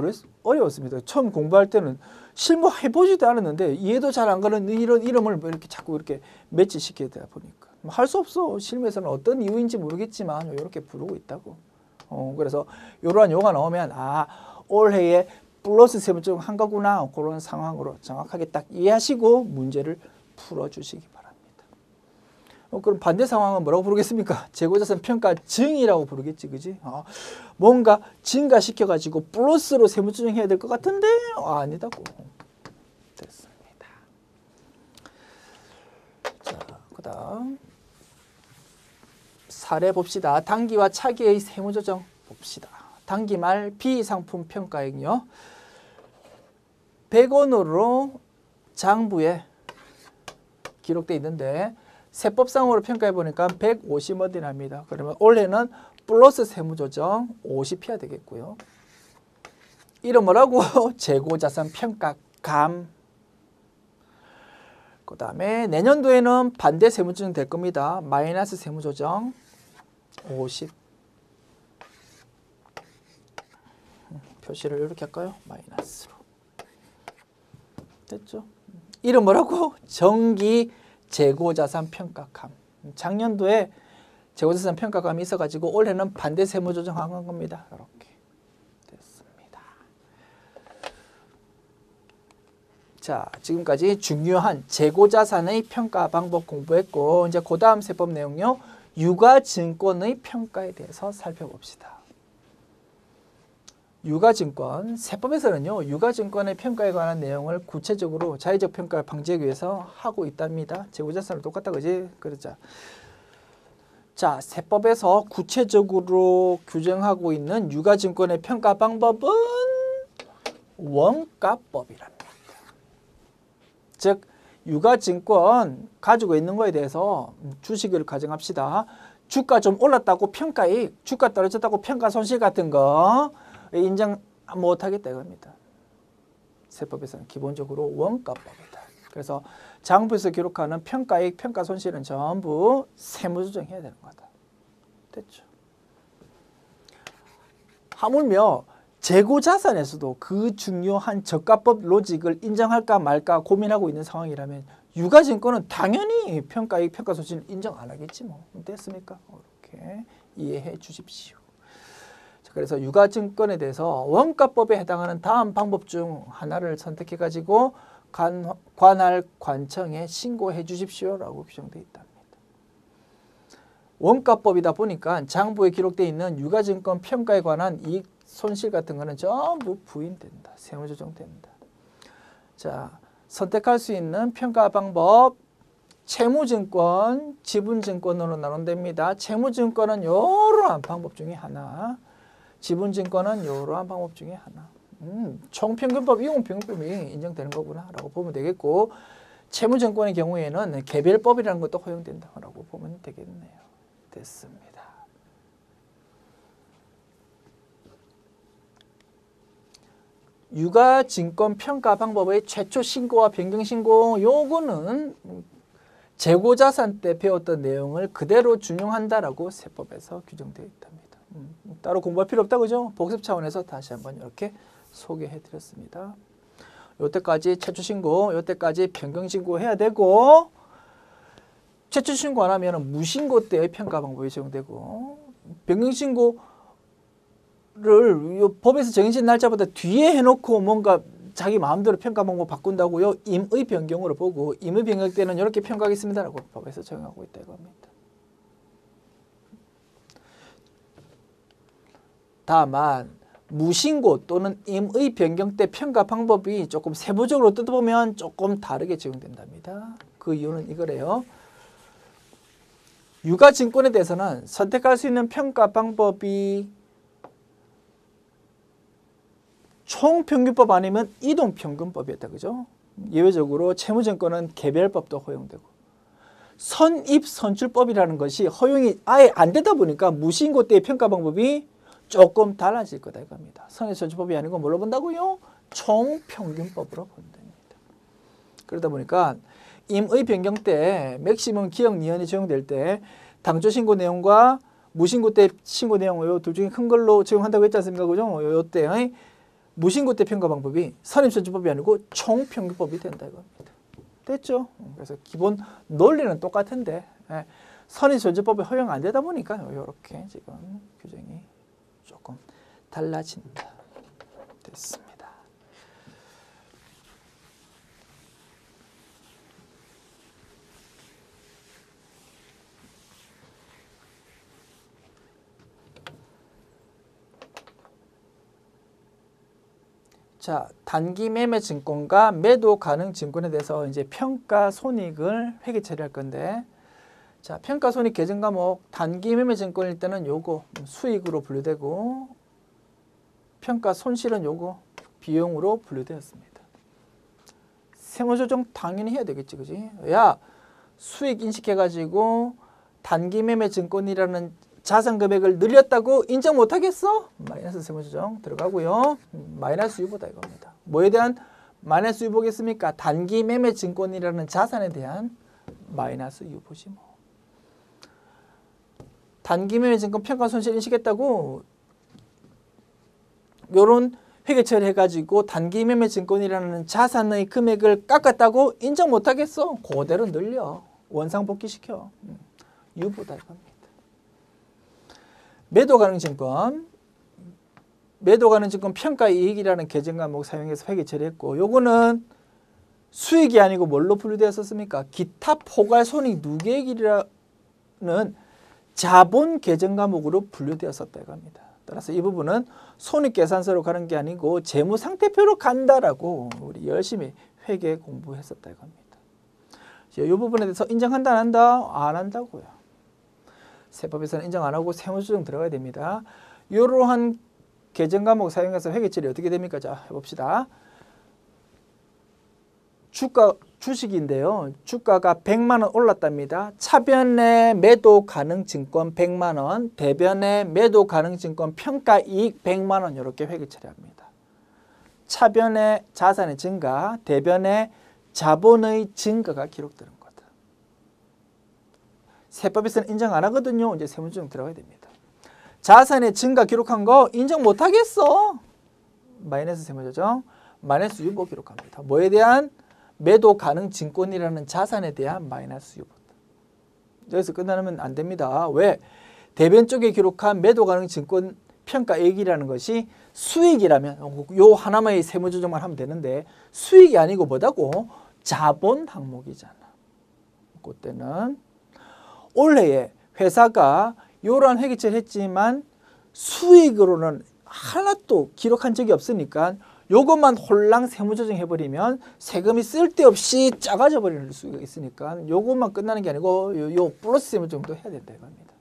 어려웠습니다. 처음 공부할 때는 실무해보지도 않았는데 이해도 잘 안 가는 이런 이름을 뭐 이렇게 자꾸 이렇게 매치시키다 보니까 할 수 없어. 실무에서는 어떤 이유인지 모르겠지만 이렇게 부르고 있다고. 그래서 이러한 요가 나오면 올해에 플러스 세무 중 한 거구나. 그런 상황으로 정확하게 딱 이해하시고 문제를 풀어주시기 바랍니다. 그럼 반대 상황은 뭐라고 부르겠습니까? 재고자산 평가 증이라고 부르겠지, 그지? 뭔가 증가시켜가지고 플러스로 세무조정 해야 될 것 같은데 아니다고. 됐습니다. 자, 그다음 사례 봅시다. 단기와 차기의 세무조정 봅시다. 단기 말 비상품 평가액요. 100원으로 장부에 기록되어 있는데 세법상으로 평가해 보니까 150원이 납니다. 그러면 올해는 플러스 세무조정 50 해야 되겠고요. 이름 뭐라고? 재고자산 평가감. 그 다음에 내년도에는 반대 세무조정 될 겁니다. 마이너스 세무조정 50. 표시를 이렇게 할까요? 마이너스로. 됐죠? 이름 뭐라고? 정기 재고자산 평가감. 작년도에 재고자산 평가감이 있어가지고 올해는 반대 세무조정한 겁니다. 이렇게 됐습니다. 자, 지금까지 중요한 재고자산의 평가 방법 공부했고 이제 그 다음 세법 내용요. 유가증권의 평가에 대해서 살펴봅시다. 유가증권, 세법에서는요. 유가증권의 평가에 관한 내용을 구체적으로 자의적 평가를 방지하기 위해서 하고 있답니다. 재고자산을 똑같다 그지? 그러자. 자, 세법에서 구체적으로 규정하고 있는 유가증권의 평가 방법은 원가법이랍니다. 즉 유가증권 가지고 있는 거에 대해서 주식을 가정합시다. 주가 좀 올랐다고 평가이익, 주가 떨어졌다고 평가 손실 같은 거 인정 못하겠다 이겁니다. 세법에서는 기본적으로 원가법이다. 그래서 장부에서 기록하는 평가이익, 평가 손실은 전부 세무조정해야 되는 거다. 됐죠? 하물며 재고자산에서도 그 중요한 저가법 로직을 인정할까 말까 고민하고 있는 상황이라면 유가증권은 당연히 평가이익, 평가 손실을 인정 안 하겠지 뭐. 됐습니까? 이렇게 이해해 주십시오. 그래서 유가증권에 대해서 원가법에 해당하는 다음 방법 중 하나를 선택해 가지고 관할 관청에 신고해 주십시오라고 규정되어 있답니다. 원가법이다 보니까 장부에 기록되어 있는 유가증권 평가에 관한 이익 손실 같은 거는 전부 부인된다. 세무조정된다. 자, 선택할 수 있는 평가 방법 채무증권, 지분증권으로 나눈답니다. 채무증권은 이러한 방법 중에 하나, 지분증권은 이러한 방법 중에 하나. 총평균법, 이용평균법이 인정되는 거구나 라고 보면 되겠고 채무증권의 경우에는 개별법이라는 것도 허용된다고 보면 되겠네요. 됐습니다. 유가증권 평가 방법의 최초 신고와 변경 신고 요거는 재고자산 때 배웠던 내용을 그대로 준용한다라고 세법에서 규정되어 있답니다. 따로 공부할 필요 없다 그죠? 복습 차원에서 다시 한번 이렇게 소개해 드렸습니다. 요때까지 최초 신고, 요때까지 변경 신고 해야 되고 최초 신고 안 하면 무신고 때의 평가 방법이 적용되고 변경 신고를 법에서 정해진 날짜보다 뒤에 해놓고 뭔가 자기 마음대로 평가 방법 바꾼다고요. 임의 변경으로 보고 임의 변경 때는 이렇게 평가하겠습니다라고 법에서 정하고 있다 이겁니다. 다만 무신고 또는 임의 변경 때 평가 방법이 조금 세부적으로 뜯어보면 조금 다르게 적용된답니다. 그 이유는 이거래요. 유가증권에 대해서는 선택할 수 있는 평가 방법이 총평균법 아니면 이동평균법이었다. 그죠? 예외적으로 채무증권은 개별법도 허용되고 선입선출법이라는 것이 허용이 아예 안 되다 보니까 무신고 때의 평가 방법이 조금 달라질 거다 이겁니다. 선입선출법이 아니고 뭘로 본다고요? 총평균법으로 본답니다. 그러다 보니까 임의 변경 때 맥시멈 기억 니언이 적용될 때 당초 신고 내용과 무신고 때 신고 내용 요 둘 중에 큰 걸로 적용한다고 했지 않습니까? 그죠? 요때의 무신고 때 평가 방법이 선입선출법이 아니고 총평균법이 된다 이겁니다. 됐죠? 그래서 기본 논리는 똑같은데 선입선출법이 허용 안 되다 보니까 이렇게 지금 규정이 조금 달라진다. 됐습니다. 자, 단기 매매 증권과 매도 가능 증권에 대해서 이제 평가 손익을 회계 처리할 건데, 자, 평가 손익 계정 과목 단기 매매 증권일 때는 요거 수익으로 분류되고, 평가 손실은 요거 비용으로 분류되었습니다. 세무조정 당연히 해야 되겠지, 그지? 야, 수익 인식해가지고 단기 매매 증권이라는 자산 금액을 늘렸다고 인정 못하겠어? 마이너스 세무조정 들어가고요. 마이너스 유보다 이겁니다. 뭐에 대한 마이너스 유보겠습니까? 단기 매매 증권이라는 자산에 대한 마이너스 유보지 뭐. 단기 매매 증권 평가 손실 인식했다고 요런 회계 처리해가지고 단기 매매 증권이라는 자산의 금액을 깎았다고 인정 못하겠어? 그대로 늘려. 원상복귀시켜. 유보다 이겁니다. 매도 가능 증권, 매도 가능 증권 평가 이익이라는 계정 과목 사용해서 회계 처리했고, 요거는 수익이 아니고 뭘로 분류되었었습니까? 기타 포괄 손익 누계액이라는 자본 계정 과목으로 분류되었었다 이겁니다. 따라서 이 부분은 손익계산서로 가는 게 아니고 재무상태표로 간다라고 우리 열심히 회계 공부했었다 이겁니다. 이 부분에 대해서 인정한다 안 한다? 안 한다고요. 세법에서는 인정 안 하고 세무조정 들어가야 됩니다. 이러한 계정 과목 사용해서 회계 처리 어떻게 됩니까? 자, 해봅시다. 주식인데요. 주가가 100만 원 올랐답니다. 차변에 매도 가능 증권 100만 원, 대변에 매도 가능 증권 평가 이익 100만 원 이렇게 회계 처리합니다. 차변에 자산의 증가, 대변에 자본의 증가가 기록되는 거다. 세법에서는 인정 안 하거든요. 이제 세무조정 들어가야 됩니다. 자산의 증가 기록한 거 인정 못 하겠어. 마이너스 세무조정, 마이너스 유보 기록합니다. 뭐에 대한? 매도 가능 증권이라는 자산에 대한 마이너스 유보다. 여기서 끝나면 안 됩니다. 왜? 대변 쪽에 기록한 매도 가능 증권 평가액이라는 것이 수익이라면 요 하나만의 세무조정만 하면 되는데 수익이 아니고 뭐다고? 자본 항목이잖아. 그때는 올해에 회사가 이러한 회계처리를 했지만 수익으로는 하나도 기록한 적이 없으니까 요것만 홀랑 세무조정 해버리면 세금이 쓸데없이 작아져 버릴 수가 있으니까 요것만 끝나는 게 아니고 요 플러스 세무조정도 해야 된다 이겁니다.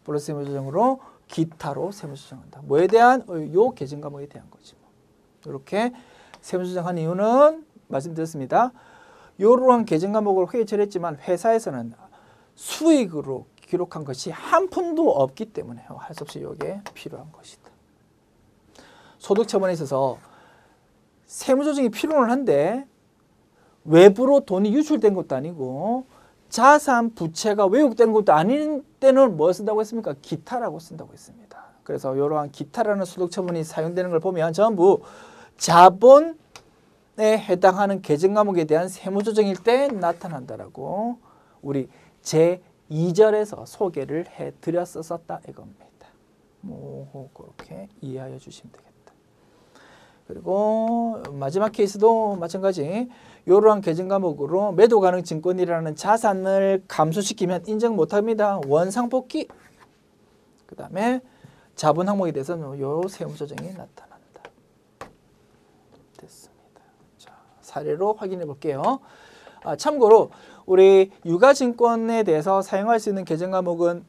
플러스 세무조정으로 기타로 세무조정한다. 뭐에 대한? 요 계정 과목에 대한 거지. 이렇게 세무조정한 이유는 말씀드렸습니다. 이러한 계정 과목을 회계 처리했지만 회사에서는 수익으로 기록한 것이 한 푼도 없기 때문에 할 수 없이 이게 필요한 것이다. 소득처분에 있어서 세무조정이 필요는 한데 외부로 돈이 유출된 것도 아니고 자산 부채가 왜곡된 것도 아닌 때는 뭐 쓴다고 했습니까? 기타라고 쓴다고 했습니다. 그래서 이러한 기타라는 소득처분이 사용되는 걸 보면 전부 자본에 해당하는 계정 과목에 대한 세무조정일 때 나타난다라고 우리 제2절에서 소개를 해드렸었다 이겁니다. 그렇게 이해하여 주시면 되겠다. 그리고 마지막 케이스도 마찬가지 이러한 계정 과목으로 매도 가능 증권이라는 자산을 감소시키면 인정 못합니다. 원상복귀. 그 다음에 자본 항목에 대해서는 요 세무조정이 나타난다. 됐습니다. 자, 사례로 확인해 볼게요. 참고로 우리 유가증권에 대해서 사용할 수 있는 계정 과목은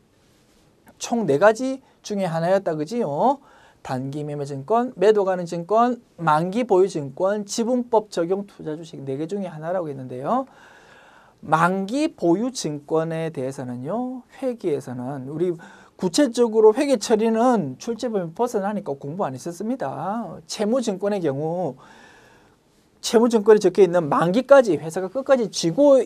총 4가지 중에 하나였다. 그지요? 단기 매매 증권, 매도 가능 증권, 만기 보유 증권, 지분법 적용 투자 주식 4개 중에 하나라고 했는데요. 만기 보유 증권에 대해서는요. 회계에서는 우리 구체적으로 회계 처리는 출제범위 벗어나니까 공부 안 했었습니다. 채무증권의 경우 채무증권에 적혀있는 만기까지 회사가 끝까지 쥐고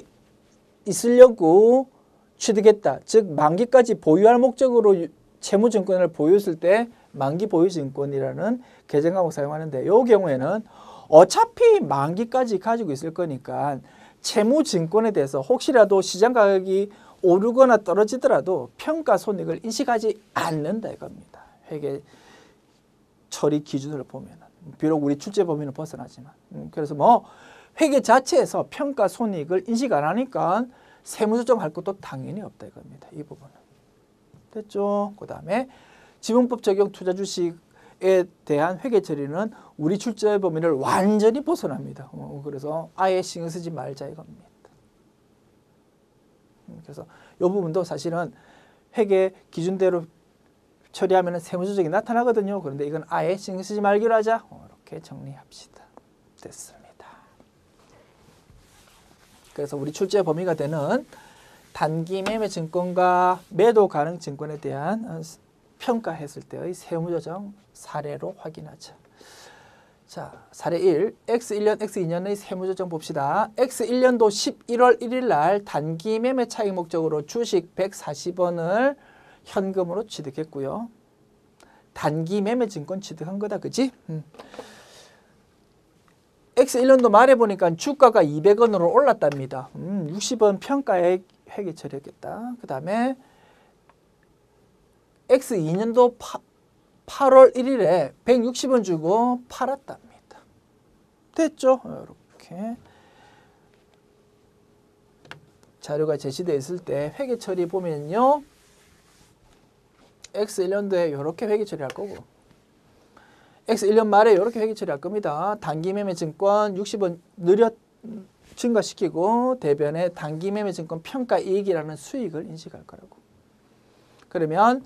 있으려고 취득했다. 즉 만기까지 보유할 목적으로 채무증권을 보유했을 때 만기 보유증권이라는 계정 과목 사용하는데 이 경우에는 어차피 만기까지 가지고 있을 거니까 채무증권에 대해서 혹시라도 시장 가격이 오르거나 떨어지더라도 평가 손익을 인식하지 않는다 이겁니다. 회계 처리 기준을 보면은 비록 우리 출제 범위는 벗어나지만 그래서 뭐 회계 자체에서 평가 손익을 인식 안 하니까 세무조정할 것도 당연히 없다 이겁니다. 이 부분은 됐죠? 그 다음에 지분법 적용 투자 주식에 대한 회계 처리는 우리 출제 범위를 완전히 벗어납니다. 그래서 아예 신경 쓰지 말자 이겁니다. 그래서 이 부분도 사실은 회계 기준대로 처리하면 세무조정이 나타나거든요. 그런데 이건 아예 신경 쓰지 말기로 하자. 이렇게 정리합시다. 됐습니다. 그래서 우리 출제 범위가 되는 단기 매매 증권과 매도 가능 증권에 대한 평가했을 때의 세무조정 사례로 확인하자. 자, 사례 1. X1년, X2년의 세무조정 봅시다. X1년도 11월 1일 날 단기 매매 차익 목적으로 주식 140원을 현금으로 취득했고요. 단기 매매 증권 취득한 거다. 그지? X1년도 말에 보니까 주가가 200원으로 올랐답니다. 60원 평가에 회계 처리했겠다. 그 다음에 X2년도 8월 1일에 160원 주고 팔았답니다. 됐죠? 이렇게 자료가 제시되어 있을 때 회계 처리 보면요. X1년도에 이렇게 회계 처리할 거고 X1년 말에 이렇게 회계 처리할 겁니다. 단기 매매 증권 60원 증가시키고 대변에 단기 매매 증권 평가 이익이라는 수익을 인식할 거라고. 그러면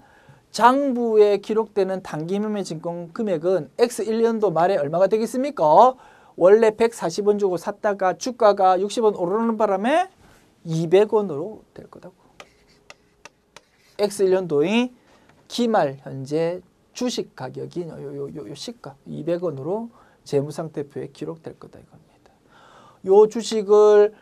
장부에 기록되는 단기 매매 증권 금액은 X1년도 말에 얼마가 되겠습니까? 원래 140원 주고 샀다가 주가가 60원 오르는 바람에 200원으로 될 거다고. X1년도의 기말 현재 주식 가격이 요 시가 200원으로 재무상태표에 기록될 거다 이겁니다. 요 주식을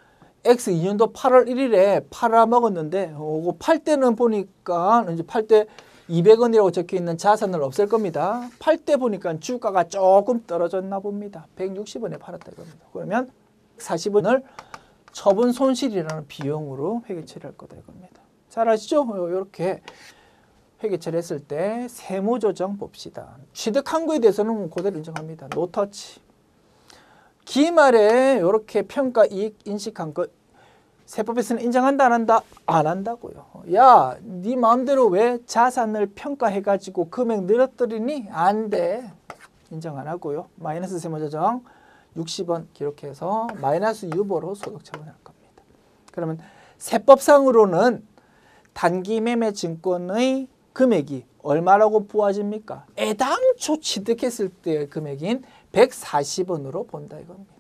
X2년도 8월 1일에 팔아먹었는데 팔 때는 보니까 이제 팔 때 200원이라고 적혀 있는 자산을 없앨 겁니다. 팔 때 보니까 주가가 조금 떨어졌나 봅니다. 160원에 팔았다 이겁니다. 그러면 40원을 처분 손실이라는 비용으로 회계 처리할 거다 이겁니다. 잘 아시죠? 이렇게 회계 처리했을 때 세무조정 봅시다. 취득한 거에 대해서는 그대로 인정합니다. 노터치. 기말에 이렇게 평가 이익 인식한 것 세법에서는 인정한다 안 한다? 안 한다고요. 야, 네 마음대로 왜 자산을 평가해가지고 금액 늘어뜨리니? 안 돼. 인정 안 하고요. 마이너스 세무조정 60원 기록해서 마이너스 유보로 소득 처분할 겁니다. 그러면 세법상으로는 단기 매매 증권의 금액이 얼마라고 부과집니까? 애당초 취득했을 때의 금액인 140원으로 본다 이겁니다.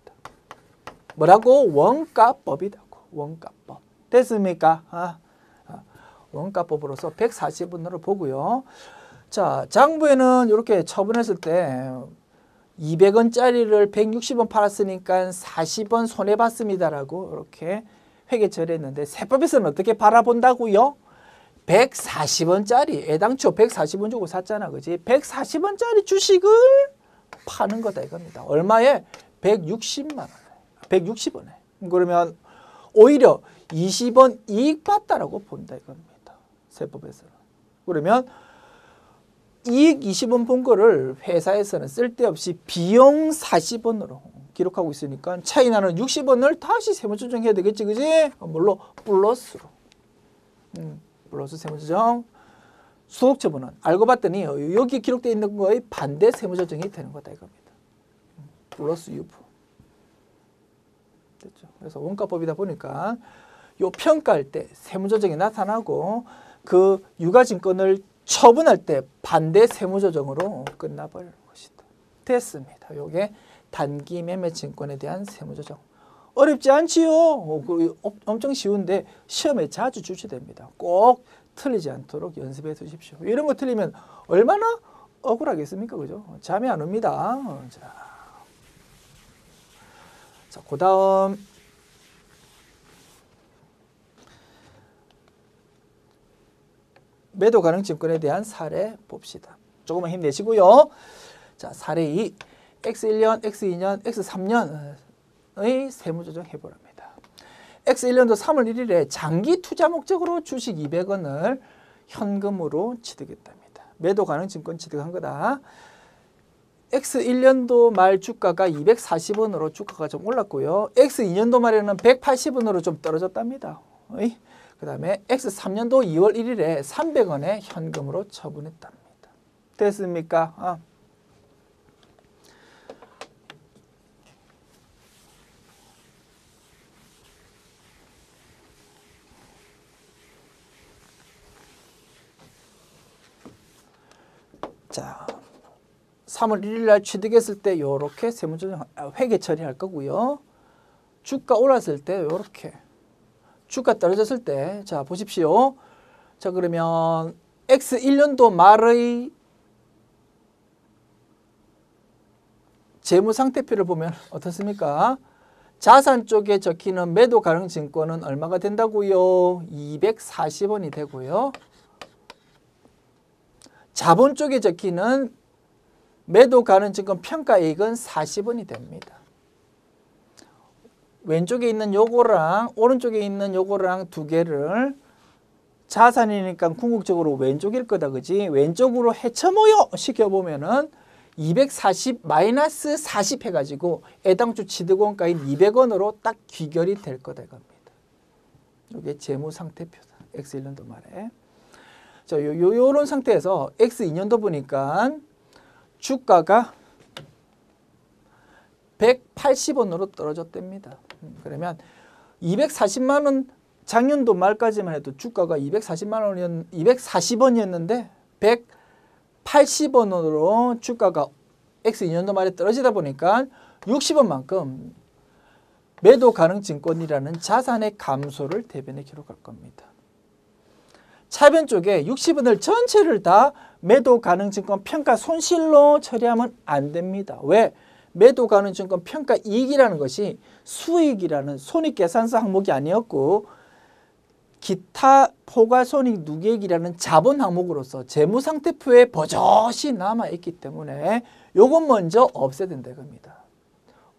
뭐라고? 원가법이라고. 원가법. 됐습니까? 원가법으로서 140원으로 보고요. 자, 장부에는 이렇게 처분했을 때 200원짜리를 160원 팔았으니까 40원 손해봤습니다라고 이렇게 회계 처리했는데 세법에서는 어떻게 바라본다고요? 140원짜리 애당초 140원 주고 샀잖아. 그지? 140원짜리 주식을 파는 거다 이겁니다. 얼마에? 160만 원에. 160원에. 그러면 오히려 20원 이익 봤다라고 본다 이겁니다. 세법에서는. 그러면 이익 20원 본 거를 회사에서는 쓸데없이 비용 40원으로 기록하고 있으니까 차이 나는 60원을 다시 세무조정해야 되겠지. 그지? 물론 플러스로. 플러스 세무조정. 소득처분은 알고 봤더니 여기 기록되어 있는 거의 반대 세무조정이 되는 거다 이겁니다. 플러스 유보. 됐죠. 그래서 원가법이다 보니까 요 평가할 때 세무조정이 나타나고 그 유가증권을 처분할 때 반대 세무조정으로 끝나버리는 것이다. 됐습니다. 요게 단기 매매 증권에 대한 세무조정. 어렵지 않지요? 엄청 쉬운데 시험에 자주 출제됩니다. 꼭 틀리지 않도록 연습해 두십시오. 이런 거 틀리면 얼마나 억울하겠습니까? 그죠? 잠이 안 옵니다. 자, 그 다음 매도 가능 증권에 대한 사례 봅시다. 조금만 힘내시고요. 자, 사례 2. X1년, X2년, X3년의 세무조정 해보랍니다. X1년도 3월 1일에 장기 투자 목적으로 주식 200원을 현금으로 취득했답니다. 매도 가능 증권 취득한 거다. X1년도 말 주가가 240원으로 주가가 좀 올랐고요. X2년도 말에는 180원으로 좀 떨어졌답니다. 그 다음에 X3년도 2월 1일에 300원에 현금으로 처분했답니다. 됐습니까? 자, 3월 1일 날 취득했을 때 요렇게 세무조정 회계 처리할 거고요. 주가 올랐을 때 요렇게 주가 떨어졌을 때 자 보십시오. 자 그러면 X1년도 말의 재무상태표를 보면 어떻습니까? 자산 쪽에 적히는 매도 가능 증권은 얼마가 된다고요? 240원이 되고요. 자본 쪽에 적히는 매도 가능 증권 평가이익은 40원이 됩니다. 왼쪽에 있는 요거랑 오른쪽에 있는 요거랑 두 개를 자산이니까 궁극적으로 왼쪽일 거다, 그지? 왼쪽으로 해쳐모여 시켜보면은 240 마이너스 40 해가지고 애당초 취득원가인 200원으로 딱 귀결이 될 거다 이겁니다. 이게 재무상태표다. X1년도 말에. 자, 요런 상태에서 X2년도 보니까 주가가 180원으로 떨어졌답니다. 그러면 240만 원 작년도 말까지만 해도 주가가 240원이었는데 180원으로 주가가 X2년도 말에 떨어지다 보니까 60원만큼 매도 가능 증권이라는 자산의 감소를 대변에 기록할 겁니다. 차변 쪽에 60원을 전체를 다 매도 가능 증권 평가 손실로 처리하면 안 됩니다. 왜? 매도 가능 증권 평가 이익이라는 것이 수익이라는 손익계산서 항목이 아니었고 기타 포괄손익 누계액이라는 자본 항목으로서 재무상태표에 버젓이 남아있기 때문에 요건 먼저 없애야 된다 이겁니다.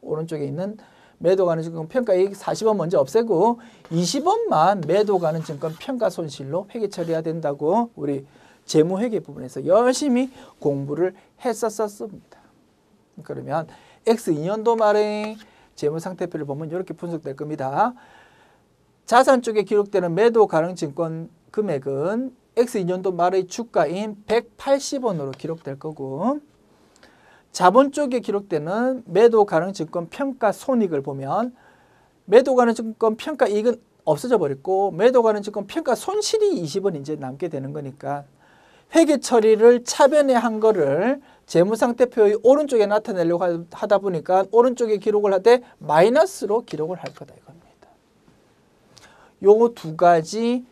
오른쪽에 있는 매도 가능 증권 평가이익 40원 먼저 없애고 20원만 매도 가능 증권 평가 손실로 회계 처리해야 된다고 우리 재무회계 부분에서 열심히 공부를 했었습니다. 그러면 X2년도 말의 재무상태표를 보면 이렇게 분석될 겁니다. 자산 쪽에 기록되는 매도 가능 증권 금액은 X2년도 말의 주가인 180원으로 기록될 거고 자본 쪽에 기록되는 매도 가능 증권 평가 손익을 보면 매도 가능 증권 평가 이익은 없어져 버렸고 매도 가능 증권 평가 손실이 20원 이제 남게 되는 거니까 회계 처리를 차변에 한 거를 재무상태표의 오른쪽에 나타내려고 하다 보니까 오른쪽에 기록을 할 때 마이너스로 기록을 할 거다 이겁니다. 요 두 가지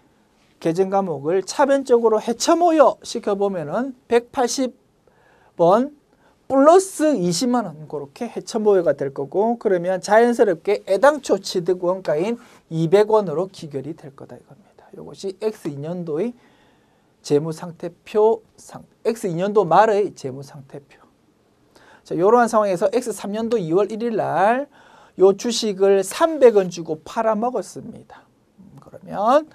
계정 과목을 차변적으로 해쳐모여 시켜보면은 180원 플러스 20만 원 그렇게 해쳐모여가 될 거고 그러면 자연스럽게 애당초 취득 원가인 200원으로 기결이 될 거다 이겁니다. 이것이 X2년도의 재무상태표 X2년도 말의 재무상태표. 자, 이러한 상황에서 X3년도 2월 1일 날 요 주식을 300원 주고 팔아먹었습니다. 그러면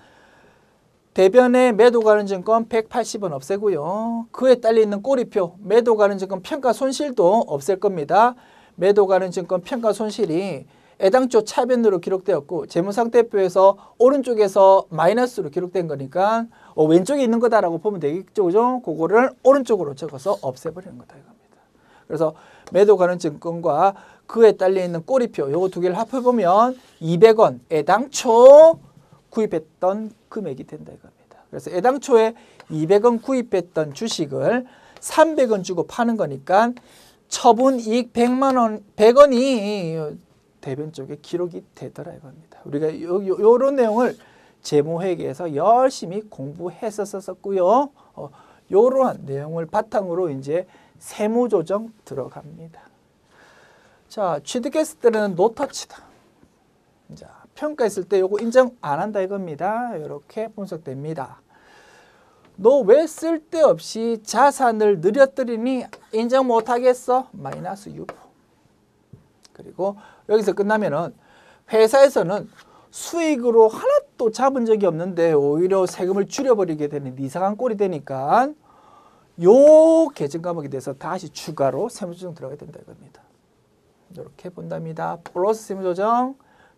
대변에 매도 가능 증권 180원 없애고요. 그에 딸려있는 꼬리표 매도 가능 증권 평가 손실도 없앨 겁니다. 매도 가능 증권 평가 손실이 애당초 차변으로 기록되었고 재무상태표에서 오른쪽에서 마이너스로 기록된 거니까 왼쪽에 있는 거다라고 보면 되겠죠. 그죠? 그거를 오른쪽으로 적어서 없애버리는 거다 이겁니다. 그래서 매도 가능 증권과 그에 딸려있는 꼬리표 요거 두 개를 합해보면 200원 애당초 구입했던 금액이 된다 이겁니다. 그래서 애당초에 200원 구입했던 주식을 300원 주고 파는 거니까 처분이익 100원이 대변 쪽에 기록이 되더라 이겁니다. 우리가 요런 내용을 재무회계에서 열심히 공부했었고요. 요러한 내용을 바탕으로 이제 세무조정 들어갑니다. 자, 취득했을 때는 노터치다. 자, 평가했을 때 요거 인정 안 한다 이겁니다. 이렇게 분석됩니다. 너 왜 쓸데없이 자산을 늘려뜨리니? 인정 못하겠어? 마이너스 유보. 그리고 여기서 끝나면은 회사에서는 수익으로 하나도 잡은 적이 없는데 오히려 세금을 줄여버리게 되는 이상한 꼴이 되니까 요 계정 과목에 대해서 다시 추가로 세무조정 들어가야 된다 이겁니다. 이렇게 본답니다. 플러스 세무조정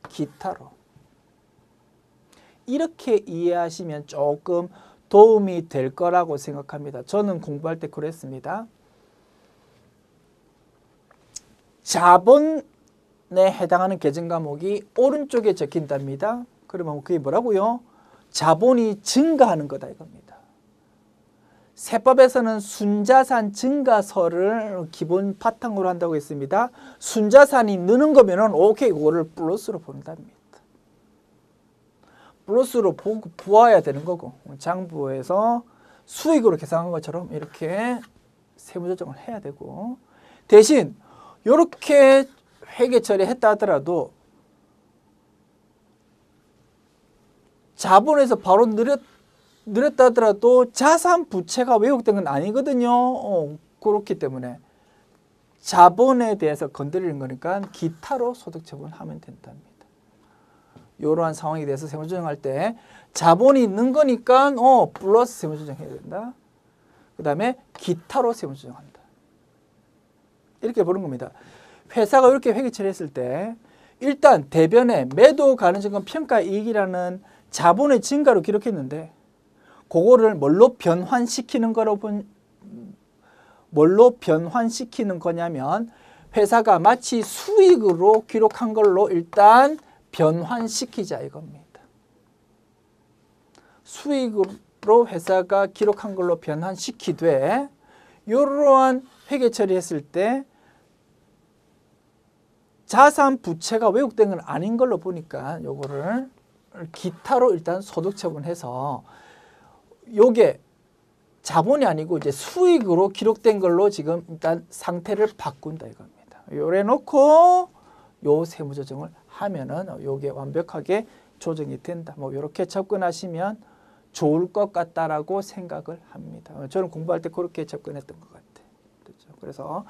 기타로. 이렇게 이해하시면 조금 도움이 될 거라고 생각합니다. 저는 공부할 때 그랬습니다. 자본에 해당하는 계정 과목이 오른쪽에 적힌답니다. 그러면 그게 뭐라고요? 자본이 증가하는 거다 이겁니다. 세법에서는 순자산 증가설을 기본 바탕으로 한다고 했습니다. 순자산이 느는 거면은 오케이, 그거를 플러스로 본답니다. 플러스로 보아야 되는 거고, 장부에서 수익으로 계산한 것처럼 이렇게 세무조정을 해야 되고, 대신 이렇게 회계 처리했다 하더라도 자본에서 바로 늘었다 하더라도 자산 부채가 왜곡된 건 아니거든요. 그렇기 때문에 자본에 대해서 건드리는 거니까 기타로 소득 처분하면 된답니다. 이러한 상황에 대해서 세무조정할 때 자본이 있는 거니까 플러스 세무조정 해야 된다. 그 다음에 기타로 세무조정한다. 이렇게 보는 겁니다. 회사가 이렇게 회계 처리했을 때 일단 대변에 매도 가능성은 평가이익이라는 자본의 증가로 기록했는데 그거를 뭘로 변환시키는 거냐면 회사가 마치 수익으로 기록한 걸로 일단 변환시키자 이겁니다. 수익으로 회사가 기록한 걸로 변환시키되 이러한 회계 처리했을 때 자산 부채가 왜곡된 건 아닌 걸로 보니까 요거를 기타로 일단 소득 처분해서 요게 자본이 아니고 이제 수익으로 기록된 걸로 지금 일단 상태를 바꾼다 이겁니다. 요래 놓고 요 세무조정을 하면은 요게 완벽하게 조정이 된다. 뭐 요렇게 접근하시면 좋을 것 같다라고 생각을 합니다. 저는 공부할 때 그렇게 접근했던 것 같아요. 그렇죠? 그래서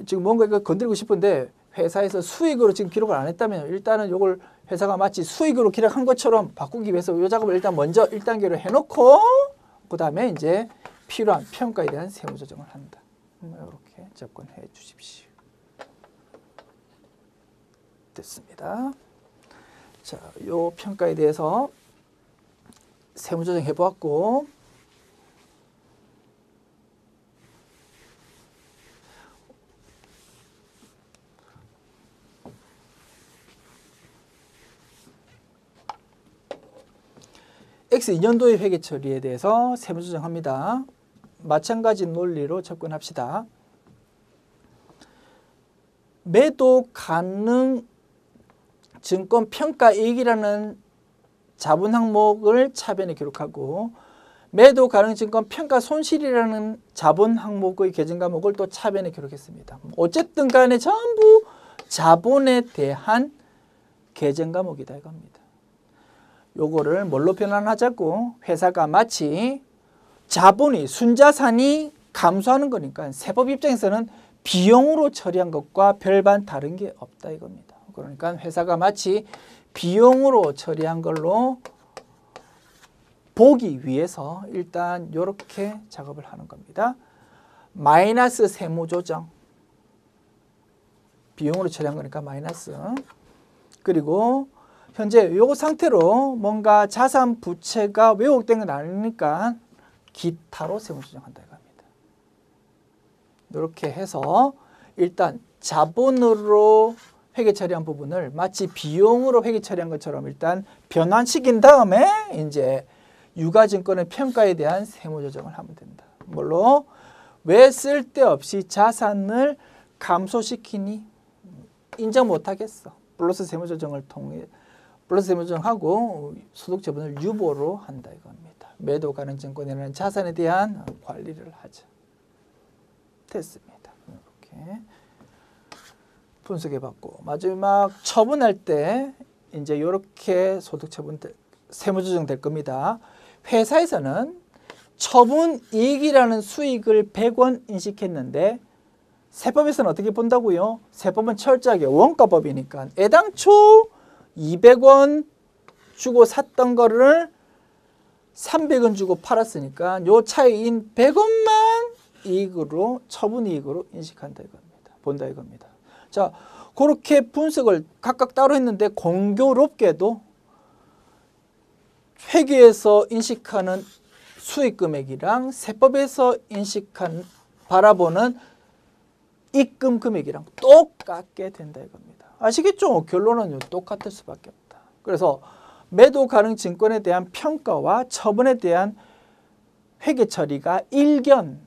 지금 뭔가 이거 건드리고 싶은데 회사에서 수익으로 지금 기록을 안 했다면 일단은 요걸 회사가 마치 수익으로 기록한 것처럼 바꾸기 위해서 요 작업을 일단 먼저 1단계로 해놓고 그 다음에 이제 필요한 평가에 대한 세무조정을 한다. 이렇게 접근해 주십시오. 됐습니다. 자, 요 평가에 대해서 세무조정 해보았고 X2년도의 회계 처리에 대해서 세무조정합니다. 마찬가지 논리로 접근합시다. 매도 가능 증권 평가이익이라는 자본 항목을 차변에 기록하고 매도 가능 증권 평가 손실이라는 자본 항목의 계정 과목을 또 차변에 기록했습니다. 어쨌든 간에 전부 자본에 대한 계정 과목이다 이겁니다. 요거를 뭘로 변환하자고? 회사가 마치 자본이 순자산이 감소하는 거니까 세법 입장에서는 비용으로 처리한 것과 별반 다른 게 없다 이겁니다. 그러니까 회사가 마치 비용으로 처리한 걸로 보기 위해서 일단 이렇게 작업을 하는 겁니다. 마이너스 세무조정. 비용으로 처리한 거니까 마이너스. 그리고 현재 이 상태로 뭔가 자산 부채가 왜곡된 건 아니니까 기타로 세무조정한다 이겁니다. 이렇게 해서 일단 자본으로 회계 처리한 부분을 마치 비용으로 회계 처리한 것처럼 일단 변환시킨 다음에 이제 유가증권의 평가에 대한 세무조정을 하면 된다. 뭘로? 왜 쓸데없이 자산을 감소시키니? 인정 못하겠어. 플러스 세무조정을 통해 플러스 세무조정하고 소득 처분을 유보로 한다 이겁니다. 매도 가능 증권에는 자산에 대한 관리를 하죠. 됐습니다. 이렇게 분석해봤고 마지막 처분할 때 이제 이렇게 소득 처분 세무조정 될 겁니다. 회사에서는 처분 이익이라는 수익을 100원 인식했는데 세법에서는 어떻게 본다고요? 세법은 철저하게 원가법이니까 애당초 200원 주고 샀던 거를 300원 주고 팔았으니까 요 차이인 100원만 이익으로 처분 이익으로 인식한다 이겁니다. 본다 이겁니다. 자, 그렇게 분석을 각각 따로 했는데 공교롭게도 회계에서 인식하는 수익 금액이랑 세법에서 인식한 바라보는 입금 금액이랑 똑같게 된다 이겁니다. 아시겠죠? 결론은 똑같을 수밖에 없다. 그래서 매도 가능 증권에 대한 평가와 처분에 대한 회계 처리가 일견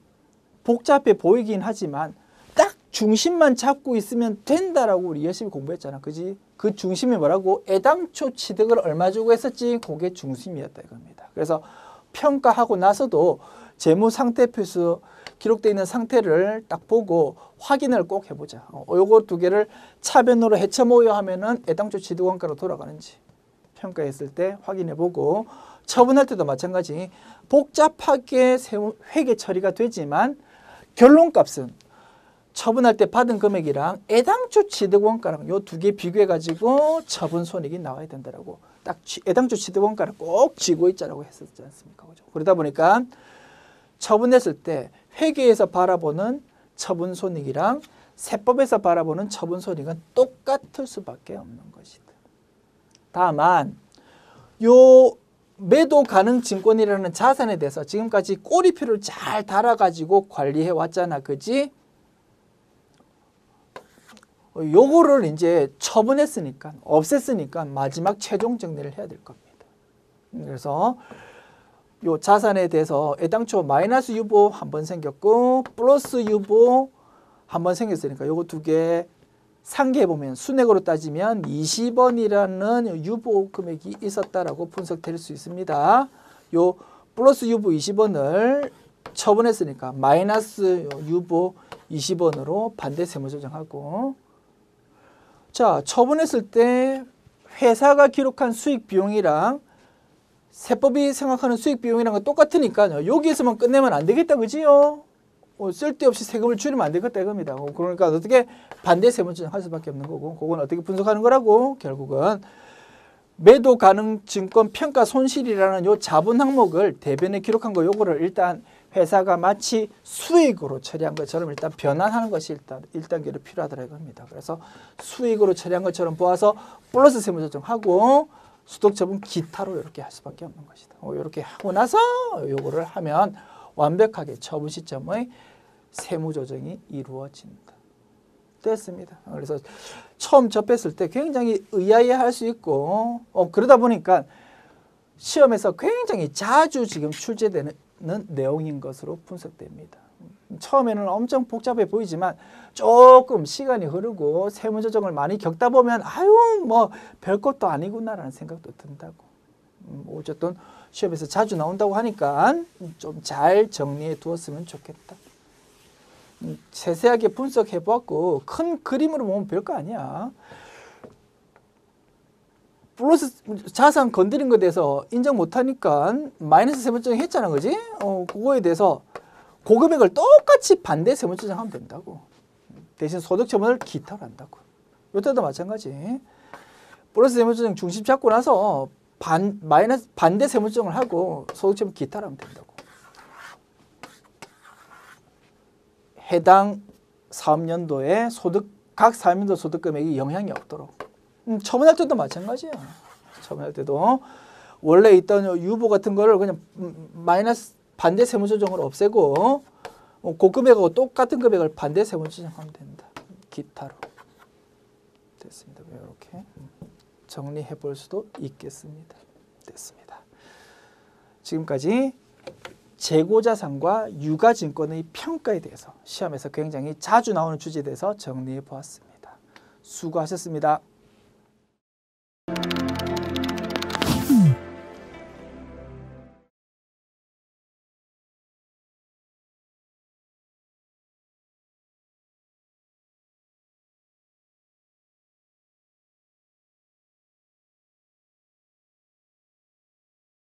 복잡해 보이긴 하지만 딱 중심만 잡고 있으면 된다라고 우리 열심히 공부했잖아. 그지? 그 중심이 뭐라고? 애당초 취득을 얼마 주고 했었지? 그게 중심이었다 이겁니다. 그래서 평가하고 나서도 재무상태표에서 기록되어 있는 상태를 딱 보고 확인을 꼭 해보자. 요거 두 개를 차변으로 해쳐모여 하면은 애당초 취득원가로 돌아가는지 평가했을 때 확인해보고 처분할 때도 마찬가지 복잡하게 회계 처리가 되지만 결론값은 처분할 때 받은 금액이랑 애당초 취득원가랑 요 두 개 비교해가지고 처분 손익이 나와야 된다라고 딱 애당초 취득원가를 꼭 쥐고 있자라고 했었지 않습니까? 그죠? 그러다 보니까 처분했을 때 회계에서 바라보는 처분 손익이랑 세법에서 바라보는 처분 손익은 똑같을 수밖에 없는 것이다. 다만 요 매도 가능 증권이라는 자산에 대해서 지금까지 꼬리표를 잘 달아가지고 관리해 왔잖아. 그지? 요거를 이제 처분했으니까 없앴으니까 마지막 최종 정리를 해야 될 겁니다. 그래서 요 자산에 대해서 애당초 마이너스 유보 한 번 생겼고 플러스 유보 한 번 생겼으니까 요거 두 개 상계해 보면 순액으로 따지면 20원이라는 유보 금액이 있었다라고 분석될 수 있습니다. 요 플러스 유보 20원을 처분했으니까 마이너스 유보 20원으로 반대 세무조정하고 자, 처분했을 때 회사가 기록한 수익 비용이랑 세법이 생각하는 수익 비용이랑 똑같으니까 여기에서만 끝내면 안 되겠다. 그지요? 쓸데없이 세금을 줄이면 안 되겠다 이겁니다. 그러니까 어떻게 반대 세무조정 할 수밖에 없는 거고 그건 어떻게 분석하는 거라고 결국은 매도 가능 증권 평가 손실이라는 요 자본 항목을 대변에 기록한 거 요거를 일단 회사가 마치 수익으로 처리한 것처럼 일단 변환하는 것이 일단 1단계로 필요하더라 이겁니다. 그래서 수익으로 처리한 것처럼 보아서 플러스 세무조정하고 수독처분 기타로 이렇게 할 수밖에 없는 것이다. 이렇게 하고 나서 요거를 하면 완벽하게 처분 시점의 세무조정이 이루어진다. 됐습니다. 그래서 처음 접했을 때 굉장히 의아해할 수 있고 그러다 보니까 시험에서 굉장히 자주 지금 출제되는 내용인 것으로 분석됩니다. 처음에는 엄청 복잡해 보이지만 조금 시간이 흐르고 세무조정을 많이 겪다 보면 아유 뭐 별것도 아니구나라는 생각도 든다고. 어쨌든 시험에서 자주 나온다고 하니까 좀 잘 정리해 두었으면 좋겠다. 세세하게 분석해 보았고 큰 그림으로 보면 별거 아니야. 플러스 자산 건드린 것에 대해서 인정 못하니까 마이너스 세무조정 했잖아. 그지? 그거에 대해서 그 금액을 똑같이 반대 세무조정 하면 된다고. 대신 소득처분을 기타로 한다고. 이때도 마찬가지. 플러스 세무조정 중심 잡고 나서 마이너스 반대 세무조정을 하고 소득처분 기타로 하면 된다고. 해당 사업연도에 각 사업연도 소득 금액이 영향이 없도록. 처분할 때도 마찬가지야. 처분할 때도 원래 있던 유보 같은 거를 그냥 마이너스 반대 세무조정으로 없애고 그 금액하고 똑같은 금액을 반대 세무조정하면 된다. 기타로. 됐습니다. 이렇게 정리해 볼 수도 있겠습니다. 됐습니다. 지금까지 재고자산과 유가증권의 평가에 대해서 시험에서 굉장히 자주 나오는 주제에 대해서 정리해 보았습니다. 수고하셨습니다.